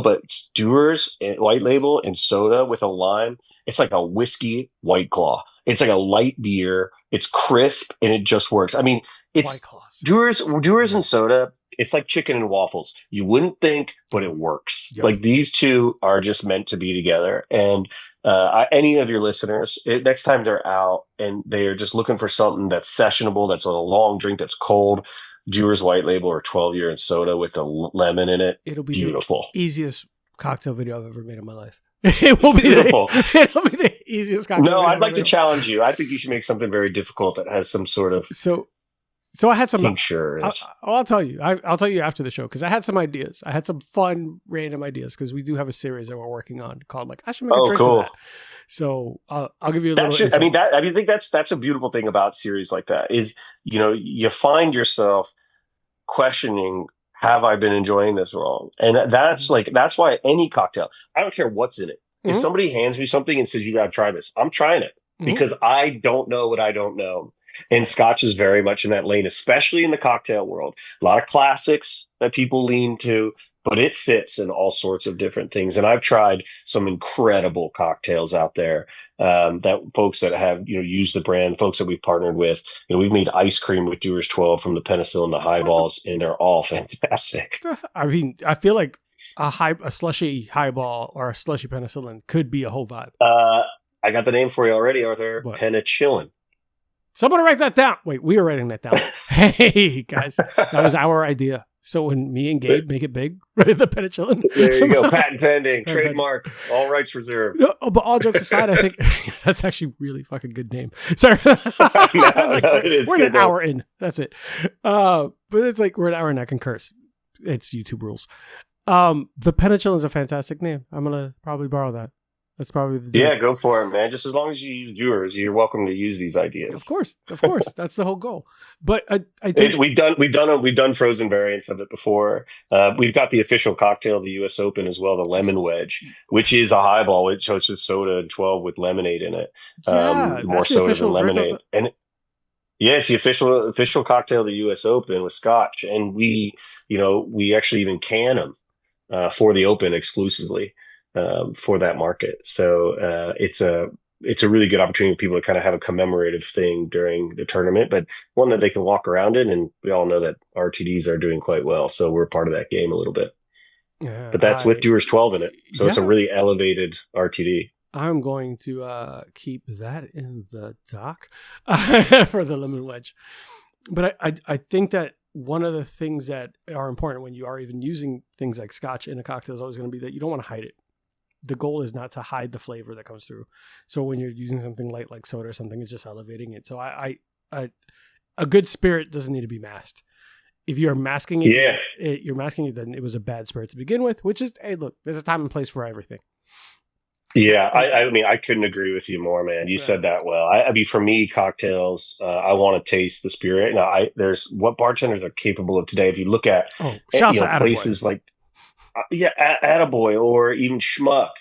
but Dewar's White Label and soda with a lime, it's like a whiskey White Claw. It's like a light beer. It's crisp and it just works. I mean, it's Dewar's and soda. It's like chicken and waffles. You wouldn't think, but it works. Yep. Like these two are just meant to be together. And any of your listeners, next time they're out and they're just looking for something that's sessionable, that's a long drink, that's cold, Dewar's White Label or 12-year and soda with a lemon in it. It'll be beautiful. The easiest cocktail video I've ever made in my life. It will be beautiful. It'll be the easiest cocktail. No, I'd like to challenge you. I think you should make something very difficult that has some sort of So I had some. Tincture. I'll tell you. I'll tell you after the show because I had some ideas. I had some fun, random ideas because we do have a series that we're working on called I should make a drink to that. So I'll give you a little. I think that's a beautiful thing about series like that is you find yourself questioning, have I been enjoying this wrong? And that's why any cocktail, I don't care what's in it. If somebody hands me something and says you got to try this, I'm trying it because I don't know what I don't know. And Scotch is very much in that lane, especially in the cocktail world. A lot of classics that people lean to, but it fits in all sorts of different things. And I've tried some incredible cocktails out there that folks that have used the brand, folks that we've partnered with. We've made ice cream with Dewar's 12 from the Penicillin to Highballs, and they're all fantastic. I mean, I feel like a slushy Highball or a slushy Penicillin could be a whole vibe. I got the name for you already, Arthur. What? Penicillin. Somebody write that down. Wait, we are writing that down. Hey, guys, that was our idea. So when me and Gabe make it big, right, the Penicillin. There you go. Patent pending, trademark, all rights reserved. No, but all jokes aside, I think that's actually really fucking good name. Sorry. It is. We're an hour in. That's it. But it's like we're an hour in. I can curse. It's YouTube rules. The Penicillin is a fantastic name. I'm going to probably borrow that. That's probably the Yeah, go for it, man. Just as long as you use Dewars, you're welcome to use these Of ideas. course. That's the whole goal. But I think We've done frozen variants of it before. We've got the official cocktail of the U.S. Open as well, the lemon wedge, which is a highball, which is just soda and 12 with lemonade in it. yeah, More that's the soda than official drink of lemonade, and yeah, it's the official cocktail of the U.S. Open with Scotch, and we actually even can them for the Open exclusively for that market. So it's a really good opportunity for people to kind of have a commemorative thing during the tournament, but one that they can walk around in. And we all know that RTDs are doing quite well, so we're part of that game a little bit. yeah, But that's with Dewar's 12 in it, so it's a yeah. really elevated RTD. I'm going to keep that in the dock for the lemon wedge. But I think that one of the things that are important when you are even using things like Scotch in a cocktail is always going to be that you don't want to hide it. The goal is not to hide the flavor that comes through. So when you're using something light like soda or something, it's just elevating it. So a good spirit doesn't need to be masked. If you're masking it, you're masking it, then it was a bad spirit to begin with, which is, hey, look, there's a time and place for everything. Yeah, I mean, I couldn't agree with you more, man. You said that well. I mean, for me, cocktails, I want to taste the spirit. Now, there's what bartenders are capable of today. If you look at places like, Attaboy or even Schmuck,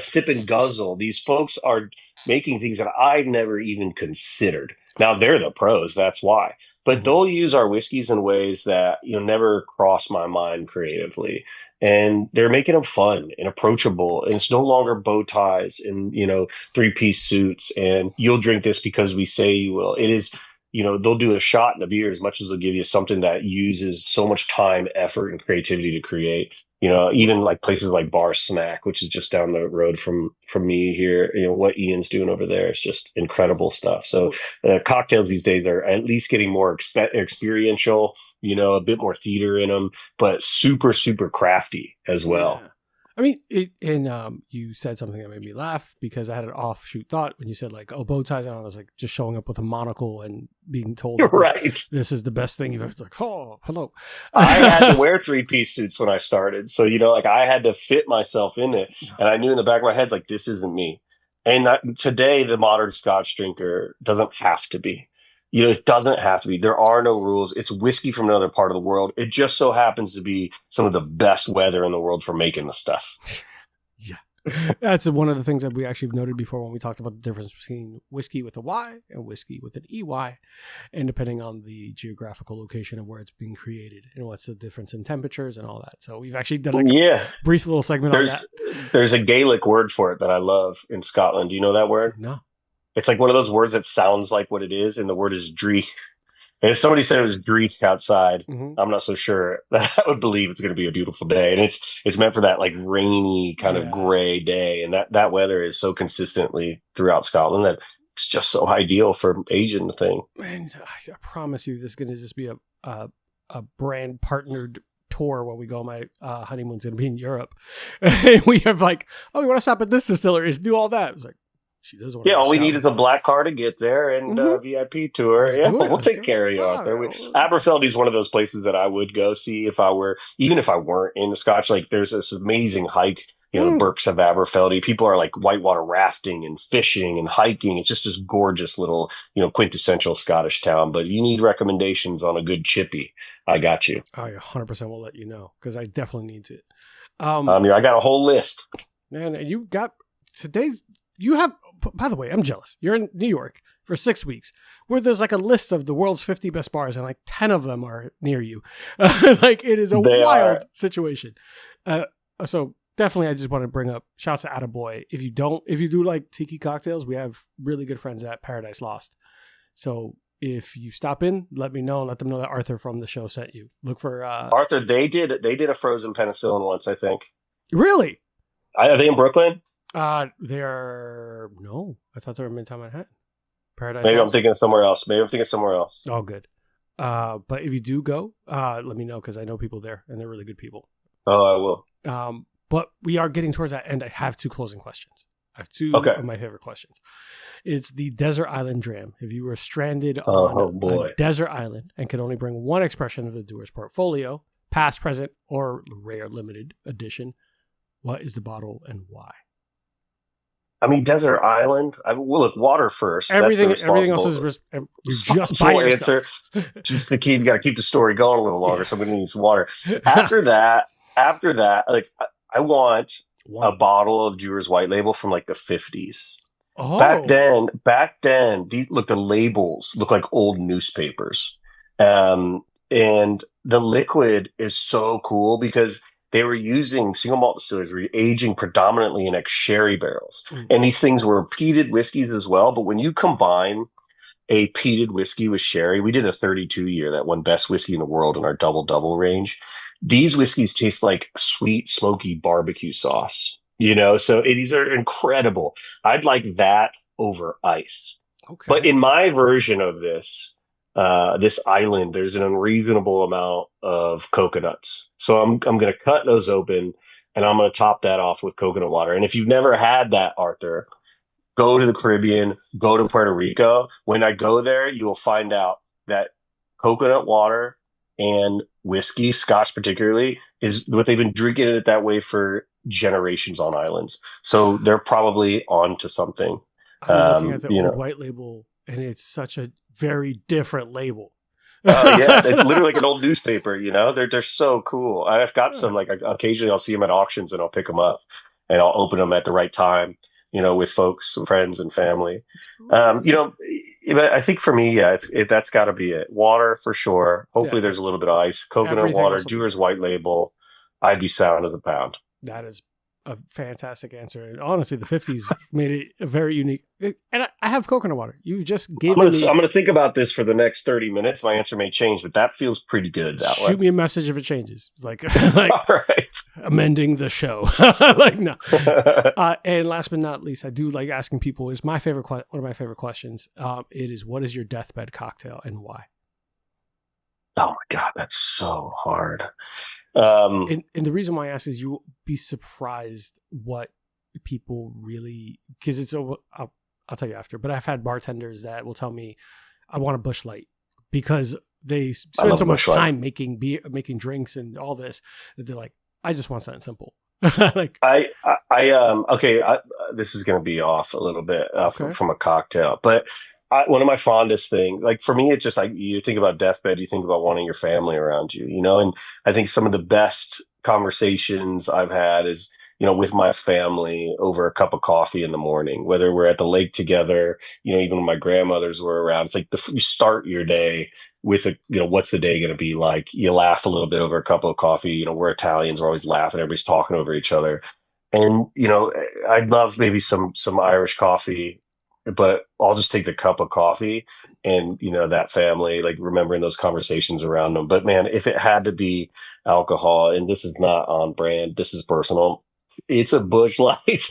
Sip and Guzzle. These folks are making things that I've never even considered. Now they're the pros, that's why. But they'll use our whiskeys in ways that never cross my mind creatively, and they're making them fun and approachable. And it's no longer bow ties and 3-piece suits. And you'll drink this because we say you will. It is. They'll do a shot and a beer as much as they'll give you something that uses so much time, effort, and creativity to create. Even like places like Bar Snack, which is just down the road from me here. What Ian's doing over there is just incredible stuff. So cocktails these days are at least getting more experiential, a bit more theater in them, but super, super crafty as well. Yeah. I mean, you said something that made me laugh because I had an offshoot thought when you said like, oh, bow ties. And I was like just showing up with a monocle and being told, right, this is the best thing you've ever. Like, oh, hello. I had to wear 3-piece suits when I started, so I had to fit myself in it, and I knew in the back of my head like this isn't me. And today, the modern Scotch drinker doesn't have to be. It doesn't have to be. There are no rules. It's whiskey from another part of the world. It just so happens to be some of the best weather in the world for making the stuff. Yeah. That's one of the things that we actually noted before when we talked about the difference between whiskey with a Y and whiskey with an EY, and depending on the geographical location of where it's being created and what's the difference in temperatures and all that. So we've actually done a brief little segment on that. There's a Gaelic word for it that I love in Scotland. Do you know that word? No. It's like one of those words that sounds like what it is, and the word is dreich. And if somebody said it was dreich outside, I'm not so sure that I would believe it's going to be a beautiful day. And it's meant for that like rainy kind of gray day. And that weather is so consistently throughout Scotland that it's just so ideal for Asian thing. Man, I promise you, this is going to just be a brand partnered tour when we go. My honeymoon's going to be in Europe. And we have like, oh, we want to stop at this distillery, do all that. It's like, she does want all we need is a black car to get there and a VIP tour. We'll take care of you out there. Aberfeldy is one of those places that I would go see even if I weren't into Scotch. Like there's this amazing hike, the Berks of Aberfeldy. People are like whitewater rafting and fishing and hiking. It's just this gorgeous little, quintessential Scottish town. But you need recommendations on a good chippy, I got you. I 100% will let you know because I definitely need it. I got a whole list. Man, you have, by the way, I'm jealous. You're in New York for 6 weeks where there's like a list of the world's 50 best bars and like 10 of them are near you. Like it is a wild situation. So definitely I just want to bring up shouts to Attaboy. If you do like tiki cocktails, we have really good friends at Paradise Lost. So if you stop in, let me know and let them know that Arthur from the show sent you. Look for Arthur. They did a frozen penicillin once, I think. Really? Are they in Brooklyn? No. I thought they were in Midtown Manhattan. Paradise. Maybe Lost? I'm thinking of somewhere else. Oh, good. But if you do go, let me know because I know people there and they're really good people. Oh, I will. But we are getting towards that end. I have 2 closing questions. I have 2 of my favorite questions. It's the desert island dram. If you were stranded on a desert island and could only bring one expression of the Dewar's portfolio, past, present, or rare limited edition, what is the bottle and why? I mean, desert island. Well, look, water first. That's the Everything else responsible, is you're just by responsible answer. yourself. Just to keep, you got to keep the story going a little longer. Yeah. So I'm going to need some water. After that, like I want a One. bottle of Dewar's White Label from like the 50s. Oh. Back then, the labels look like old newspapers. And the liquid is so cool because they were using single malt distillers, were aging predominantly in sherry barrels. Mm. And these things were peated whiskeys as well. But when you combine a peated whiskey with sherry, we did a 32 year, that won best whiskey in the world in our double range. These whiskeys taste like sweet, smoky barbecue sauce, so these are incredible. I'd like that over ice. But Okay. in my version of this island, there's an unreasonable amount of coconuts. So I'm going to cut those open and I'm going to top that off with coconut water. And if you've never had that, Arthur, go to the Caribbean, go to Puerto Rico. When I go there, you will find out that coconut water and whiskey, Scotch particularly, is what they've been drinking it that way for generations on islands. So they're probably on to something. I'm looking at the You old know, white label, and it's such a very different label. oh yeah, it's literally like an old newspaper. They're so cool. I've got some, Yeah. like, occasionally I'll see them at auctions and I'll pick them up and I'll open them at the right time. With folks, friends, and family. But I think for me, yeah, that's got to be it. Water for sure. Yeah, Hopefully, there's a little bit of ice, coconut everything water, else will be Dewar's fine. White Label. I'd be sound as a pound. That is a fantastic answer. And honestly, the 50s made it a very unique. And I have coconut water. You just I'm given gonna me. I'm gonna think about this for the next 30 minutes. My answer may change, but that feels pretty good. That Shoot one. me a message if it changes. Like All right. amending the show. Like no. And last but not least, I do like asking people. Is my favorite one of my favorite questions. It is, what is your deathbed cocktail and why? Oh my God, that's so hard. And the reason why I ask is you'll be surprised what people really, because I'll tell you after, but I've had bartenders that will tell me I want a Busch Light because they spend so much time making beer, making drinks and all this that they're like, I just want something simple. Like okay, this is going to be off a little bit okay. from a cocktail, but one of my fondest things, like for me, it's just like you think about deathbed, you think about wanting your family around you, and I think some of the best conversations I've had is, with my family over a cup of coffee in the morning, whether we're at the lake together, even when my grandmothers were around. It's like you start your day with what's the day going to be like? You laugh a little bit over a cup of coffee. We're Italians, we're always laughing, everybody's talking over each other. And, I'd love maybe some Irish coffee, but I'll just take the cup of coffee and, that family, like remembering those conversations around them. But man, if it had to be alcohol, and this is not on brand, this is personal, it's a Busch Light.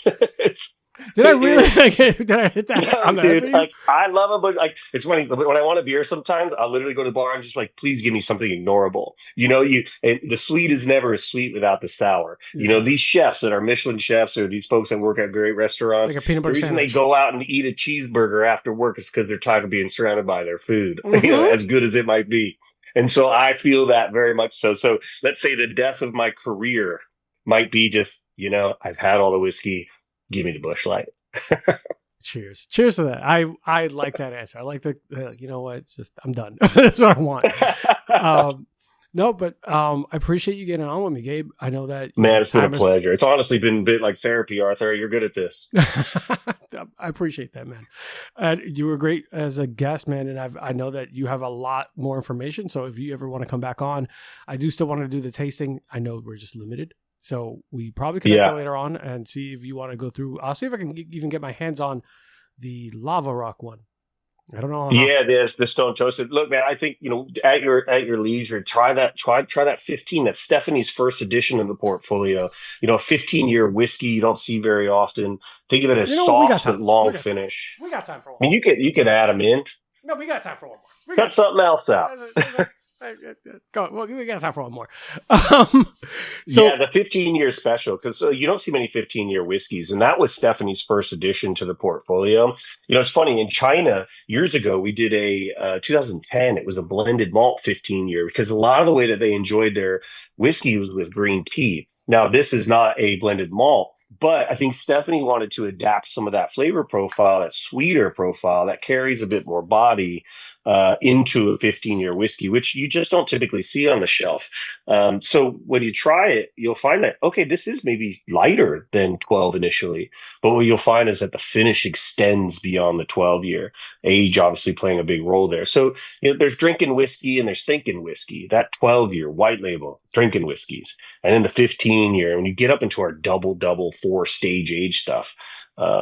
Did I really? Did I hit that? No, dude, like I love a Busch. Like it's funny when I want a beer. Sometimes I'll literally go to the bar and just like, please give me something ignorable. The sweet is never as sweet without the sour. Yeah. These chefs that are Michelin chefs or these folks that work at great restaurants. Like a peanut The butter reason sandwich. they go out and eat a cheeseburger after work is because they're tired of being surrounded by their food, Mm-hmm. as good as it might be. And so I feel that very much so. So let's say the death of my career might be just, I've had all the whiskey. Give me the Busch Light. Cheers to that. I like that answer. I like the you know what, it's just I'm done. That's what I want. No, but I appreciate you getting on with me, Gabe. I know that man, it's been a pleasure. It's honestly been a bit like therapy, Arthur. You're good at this. I appreciate that, man. You were great as a guest, man, and I know that you have a lot more information, so if you ever want to come back on, I do still want to do the tasting. I know we're just limited, so we probably connect later on and see if you want to go through. I'll see if I can even get my hands on the Lava Rock one. I don't know. Yeah, there's the Stone Toasted. Look, man, I think at your leisure, try that 15. That's Stephanie's first edition of the portfolio. A 15-year whiskey you don't see very often. Think of it as soft but long finish. We got time for one. I mean, you could add them in. No, we got time for one more. Cut something else out. Go. Well, we got time for one more. The 15-year special, because you don't see many 15-year whiskeys, and that was Stephanie's first addition to the portfolio. It's funny, in China years ago we did a 2010. It was a blended malt 15-year because a lot of the way that they enjoyed their whiskey was with green tea. Now this is not a blended malt, But I think Stephanie wanted to adapt some of that flavor profile, that sweeter profile that carries a bit more body into a 15-year whiskey, which you just don't typically see on the shelf. So when you try it, you'll find that, okay, this is maybe lighter than 12 initially. But what you'll find is that the finish extends beyond the 12-year. Age obviously playing a big role there. So, there's drinking whiskey and there's thinking whiskey. That 12-year white label drinking whiskeys. And then the 15-year, when you get up into our double, 4-stage age stuff,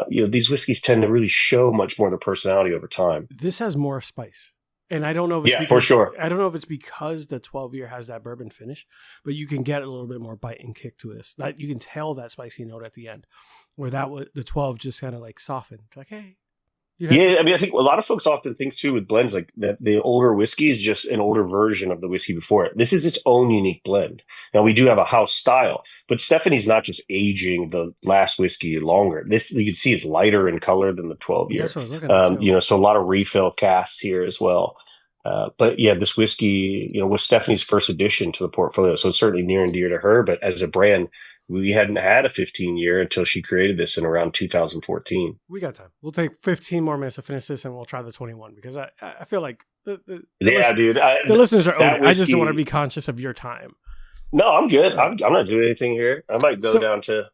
these whiskeys tend to really show much more of the personality over time. This has more spice. And I don't know if it's because, for sure. I don't know if it's because the 12-year has that bourbon finish, but you can get a little bit more bite and kick to this. That you can tell that spicy note at the end, where the 12 just kind of like softened. It's like, hey. I mean, I think a lot of folks often think too with blends like that the older whiskey is just an older version of the whiskey before it. This is its own unique blend. Now we do have a house style, but Stephanie's not just aging the last whiskey longer. This you can see it's lighter in color than the 12-year. That's what I was looking at too. So a lot of refill casks here as well. But yeah, this whiskey, was Stephanie's first addition to the portfolio, so it's certainly near and dear to her. But as a brand, we hadn't had a 15-year until she created this in around 2014. We got time. We'll take 15 more minutes to finish this, and we'll try the 21 because I feel like the listeners are older. I just don't want to be conscious of your time. No, I'm good. I'm not doing anything here. I might go down to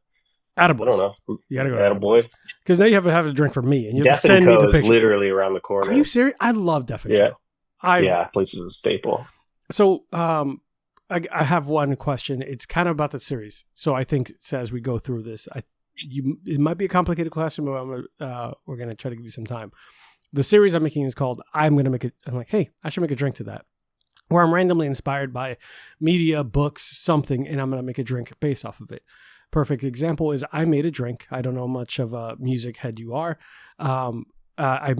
Attaboys. I don't know. You gotta go Attaboy. Because now you have to have a drink for me, and you have Death to send me the is picture. literally around the corner. Are you serious? I love Death and Co. Place is a staple. So, I have one question. It's kind of about the series. So I think as we go through this, it might be a complicated question, but we're gonna try to give you some time. The series I'm making is called I'm like, hey, I should make a drink to that, where I'm randomly inspired by media, books, something, and I'm gonna make a drink based off of it. Perfect example is I made a drink. I don't know much of a music head you are. I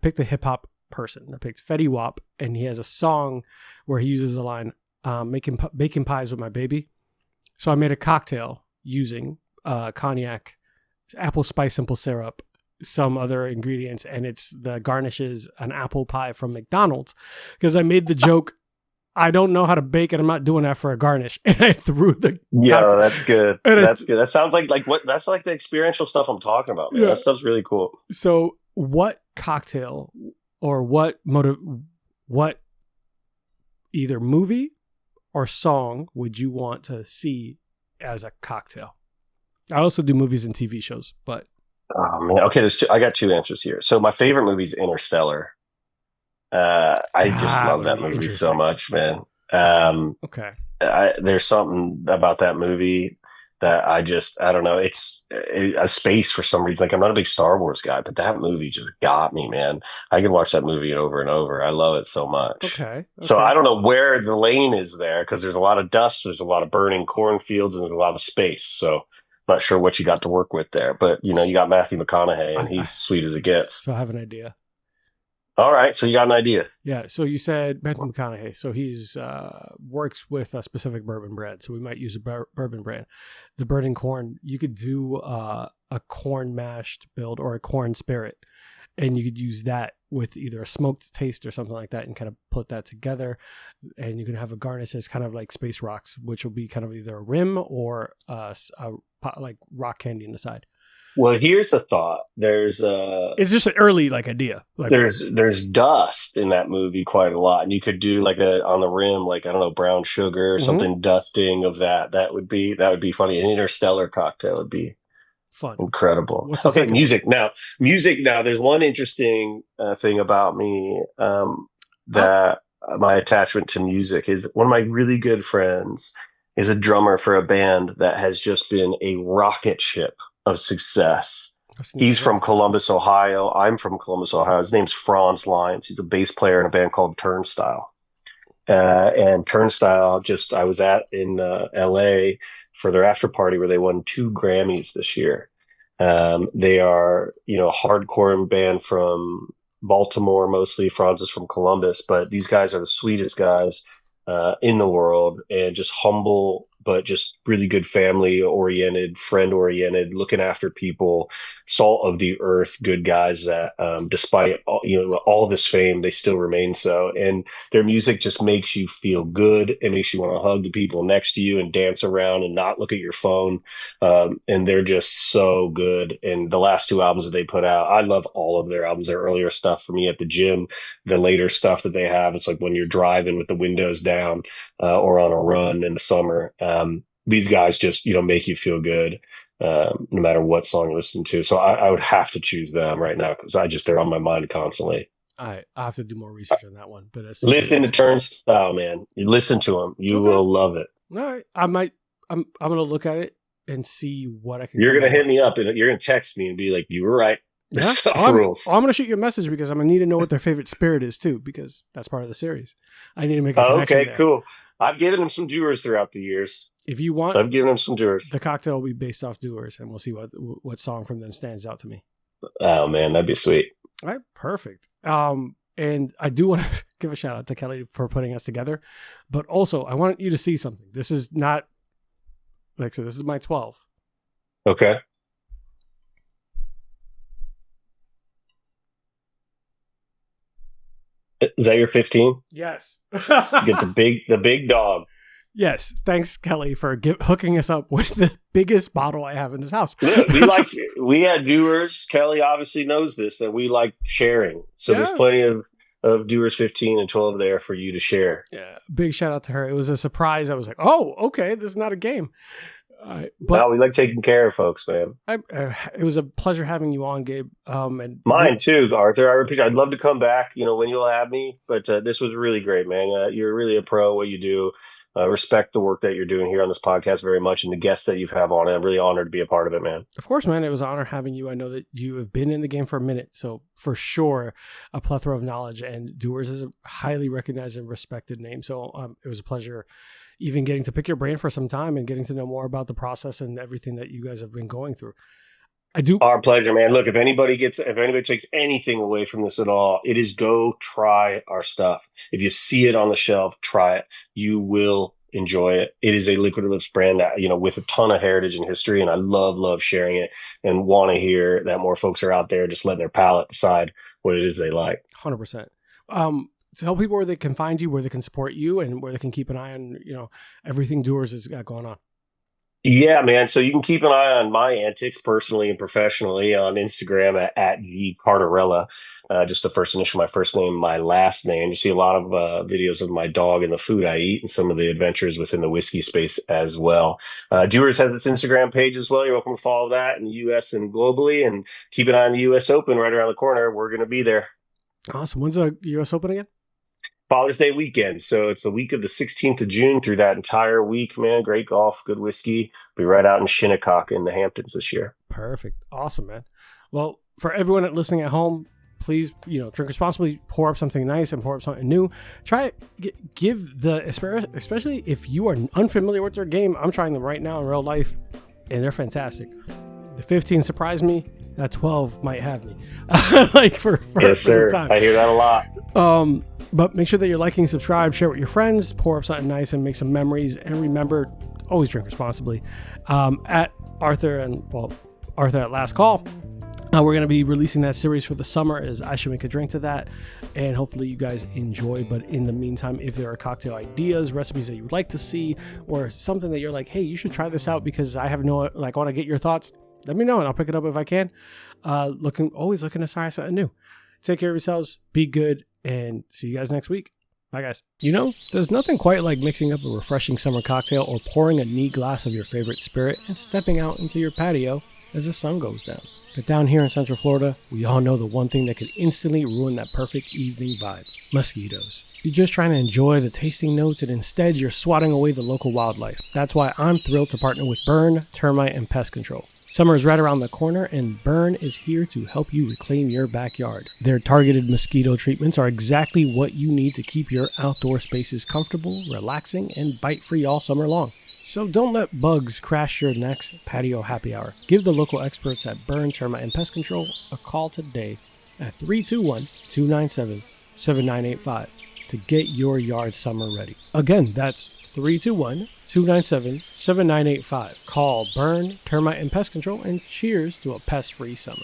picked a hip hop person. I picked Fetty Wap, and he has a song where he uses the line, making bacon pies with my baby. So I made a cocktail using cognac, apple spice simple syrup, some other ingredients, and it's the garnish is an apple pie from McDonald's, because I made the joke, I don't know how to bake, and I'm not doing that for a garnish. And I threw the cocktail. That's good. That's good. That sounds like what that's like the experiential stuff I'm talking about, man. Yeah. That stuff's really cool. So what cocktail or what either movie or song would you want to see as a cocktail? I also do movies and TV shows, but oh man, okay. I got two answers here. So my favorite movie is Interstellar. I just love that movie so much, man. Okay. There's something about that movie that I don't know. It's a space for some reason. Like I'm not a big Star Wars guy, but that movie just got me, man. I could watch that movie over and over. I love it so much. Okay. So I don't know where the lane is there because there's a lot of dust, there's a lot of burning cornfields, and there's a lot of space. So I'm not sure what you got to work with there, but you got Matthew McConaughey, and he's sweet as it gets. So I have an idea. All right, so you got an idea. Yeah, so you said Matthew McConaughey. So he's works with a specific bourbon brand. So we might use a bourbon brand. The burning corn, you could do a corn mashed build or a corn spirit, and you could use that with either a smoked taste or something like that and kind of put that together. And you can have a garnish that's kind of like Space Rocks, which will be kind of either a rim or like rock candy on the side. Well, here's the thought. It's just an early idea. There's dust in that movie quite a lot, and you could do on the rim, I don't know, brown sugar or something dusting of that. That would be funny. An Interstellar cocktail would be fun, incredible. Okay, music now. There's one interesting thing about me that my attachment to music is one of my really good friends is a drummer for a band that has just been a rocket ship of success. He's from Columbus, Ohio. I'm from Columbus, Ohio. His name's Franz Lyons. He's a bass player in a band called Turnstile. And Turnstile, I was in LA for their after party where they won 2 Grammys this year. They are, a hardcore band from Baltimore mostly. Franz is from Columbus, but these guys are the sweetest guys in the world and just humble but just really good family oriented, friend oriented, looking after people, salt of the earth, good guys that, despite all this fame, they still remain so. And their music just makes you feel good. It makes you want to hug the people next to you and dance around and not look at your phone. And they're just so good. And the last two albums that they put out, I love all of their albums. Their earlier stuff for me at the gym, the later stuff that they have, it's like when you're driving with the windows down, or on a run in the summer. These guys just, make you feel good, no matter what song you listen to. So I would have to choose them right now because they're on my mind constantly. I have to do more research on that one. But listen to Turnstile, man. You listen to them, you will love it. All right, I'm going to look at it and see what I can. You're going to hit me up and you're going to text me and be like, "You were right." Yeah, I'm going to shoot you a message because I'm going to need to know what their favorite spirit is too, because that's part of the series. I need to make a connection. Okay, cool. I've given them some Dewars throughout the years. If you want, I've given them some Dewars. The cocktail will be based off Dewars, and we'll see what song from them stands out to me. Oh man, that'd be sweet. All right, perfect. And I do want to give a shout out to Kelly for putting us together, but also I want you to see something. This is not like, so this is my 12. Okay. Is that your 15? Yes. Get the big dog. Yes. Thanks, Kelly, for hooking us up with the biggest bottle I have in this house. Look, we had Dewars. Kelly obviously knows this, that we like sharing. So there's plenty of Dewars 15 and 12 there for you to share. Yeah. Big shout out to her. It was a surprise. I was like, oh, okay, this is not a game. But we like taking care of folks, man. It was a pleasure having you on, Gabe. And mine too, Arthur. I repeat, I'd love to come back, when you'll have me. But this was really great, man. You're really a pro at what you do. Respect the work that you're doing here on this podcast very much, and the guests that you've had on it. I'm really honored to be a part of it, man. Of course, man. It was an honor having you. I know that you have been in the game for a minute, so for sure, a plethora of knowledge. And Dewars is a highly recognized and respected name. So it was a pleasure even getting to pick your brain for some time and getting to know more about the process and everything that you guys have been going through. Our pleasure, man. Look, if anybody takes anything away from this at all, it is go try our stuff. If you see it on the shelf, try it. You will enjoy it. It is a liquid lips brand that, with a ton of heritage and history. And I love sharing it and want to hear that more folks are out there just letting their palate decide what it is they like. 100%. Tell people where they can find you, where they can support you, and where they can keep an eye on, everything Dewars has got going on. Yeah, man. So you can keep an eye on my antics personally and professionally on Instagram at G Cardarella. Just the first initial, my first name, my last name. You see a lot of videos of my dog and the food I eat and some of the adventures within the whiskey space as well. Dewars has its Instagram page as well. You're welcome to follow that in the U.S. and globally, and keep an eye on the U.S. Open right around the corner. We're going to be there. Awesome. When's the U.S. Open again? Father's Day weekend. So it's the week of the 16th of June through that entire week, man. Great golf, good whiskey. Be right out in Shinnecock in the Hamptons this year. Perfect. Awesome, man. Well, for everyone listening at home, please, drink responsibly, pour up something nice and pour up something new. Try it. Give the, especially if you are unfamiliar with their game. I'm trying them right now in real life, and they're fantastic. The 15 surprised me. That 12 might have me. for yes, sir. Some time. I hear that a lot. But make sure that you're liking, subscribe, share with your friends, pour up something nice and make some memories. And remember, always drink responsibly. At Arthur at Last Call, we're going to be releasing that series for the summer as I should make a drink to that. And hopefully you guys enjoy. But in the meantime, if there are cocktail ideas, recipes that you would like to see, or something that you're like, hey, you should try this out because I want to get your thoughts, let me know and I'll pick it up if I can. Always looking to try something new. Take care of yourselves. Be good. And see you guys next week. Bye, guys. There's nothing quite like mixing up a refreshing summer cocktail or pouring a neat glass of your favorite spirit and stepping out into your patio as the sun goes down. But down here in Central Florida, we all know the one thing that could instantly ruin that perfect evening vibe: mosquitoes. You're just trying to enjoy the tasting notes, and instead you're swatting away the local wildlife. That's why I'm thrilled to partner with Burn Termite and Pest Control. Summer is right around the corner, and Burn is here to help you reclaim your backyard. Their targeted mosquito treatments are exactly what you need to keep your outdoor spaces comfortable, relaxing, and bite-free all summer long. So don't let bugs crash your next patio happy hour. Give the local experts at Burn Termite and Pest Control a call today at 321-297-7985 to get your yard summer ready. Again, that's 321-297-7985. Call Burn Termite and Pest Control, and cheers to a pest-free summer.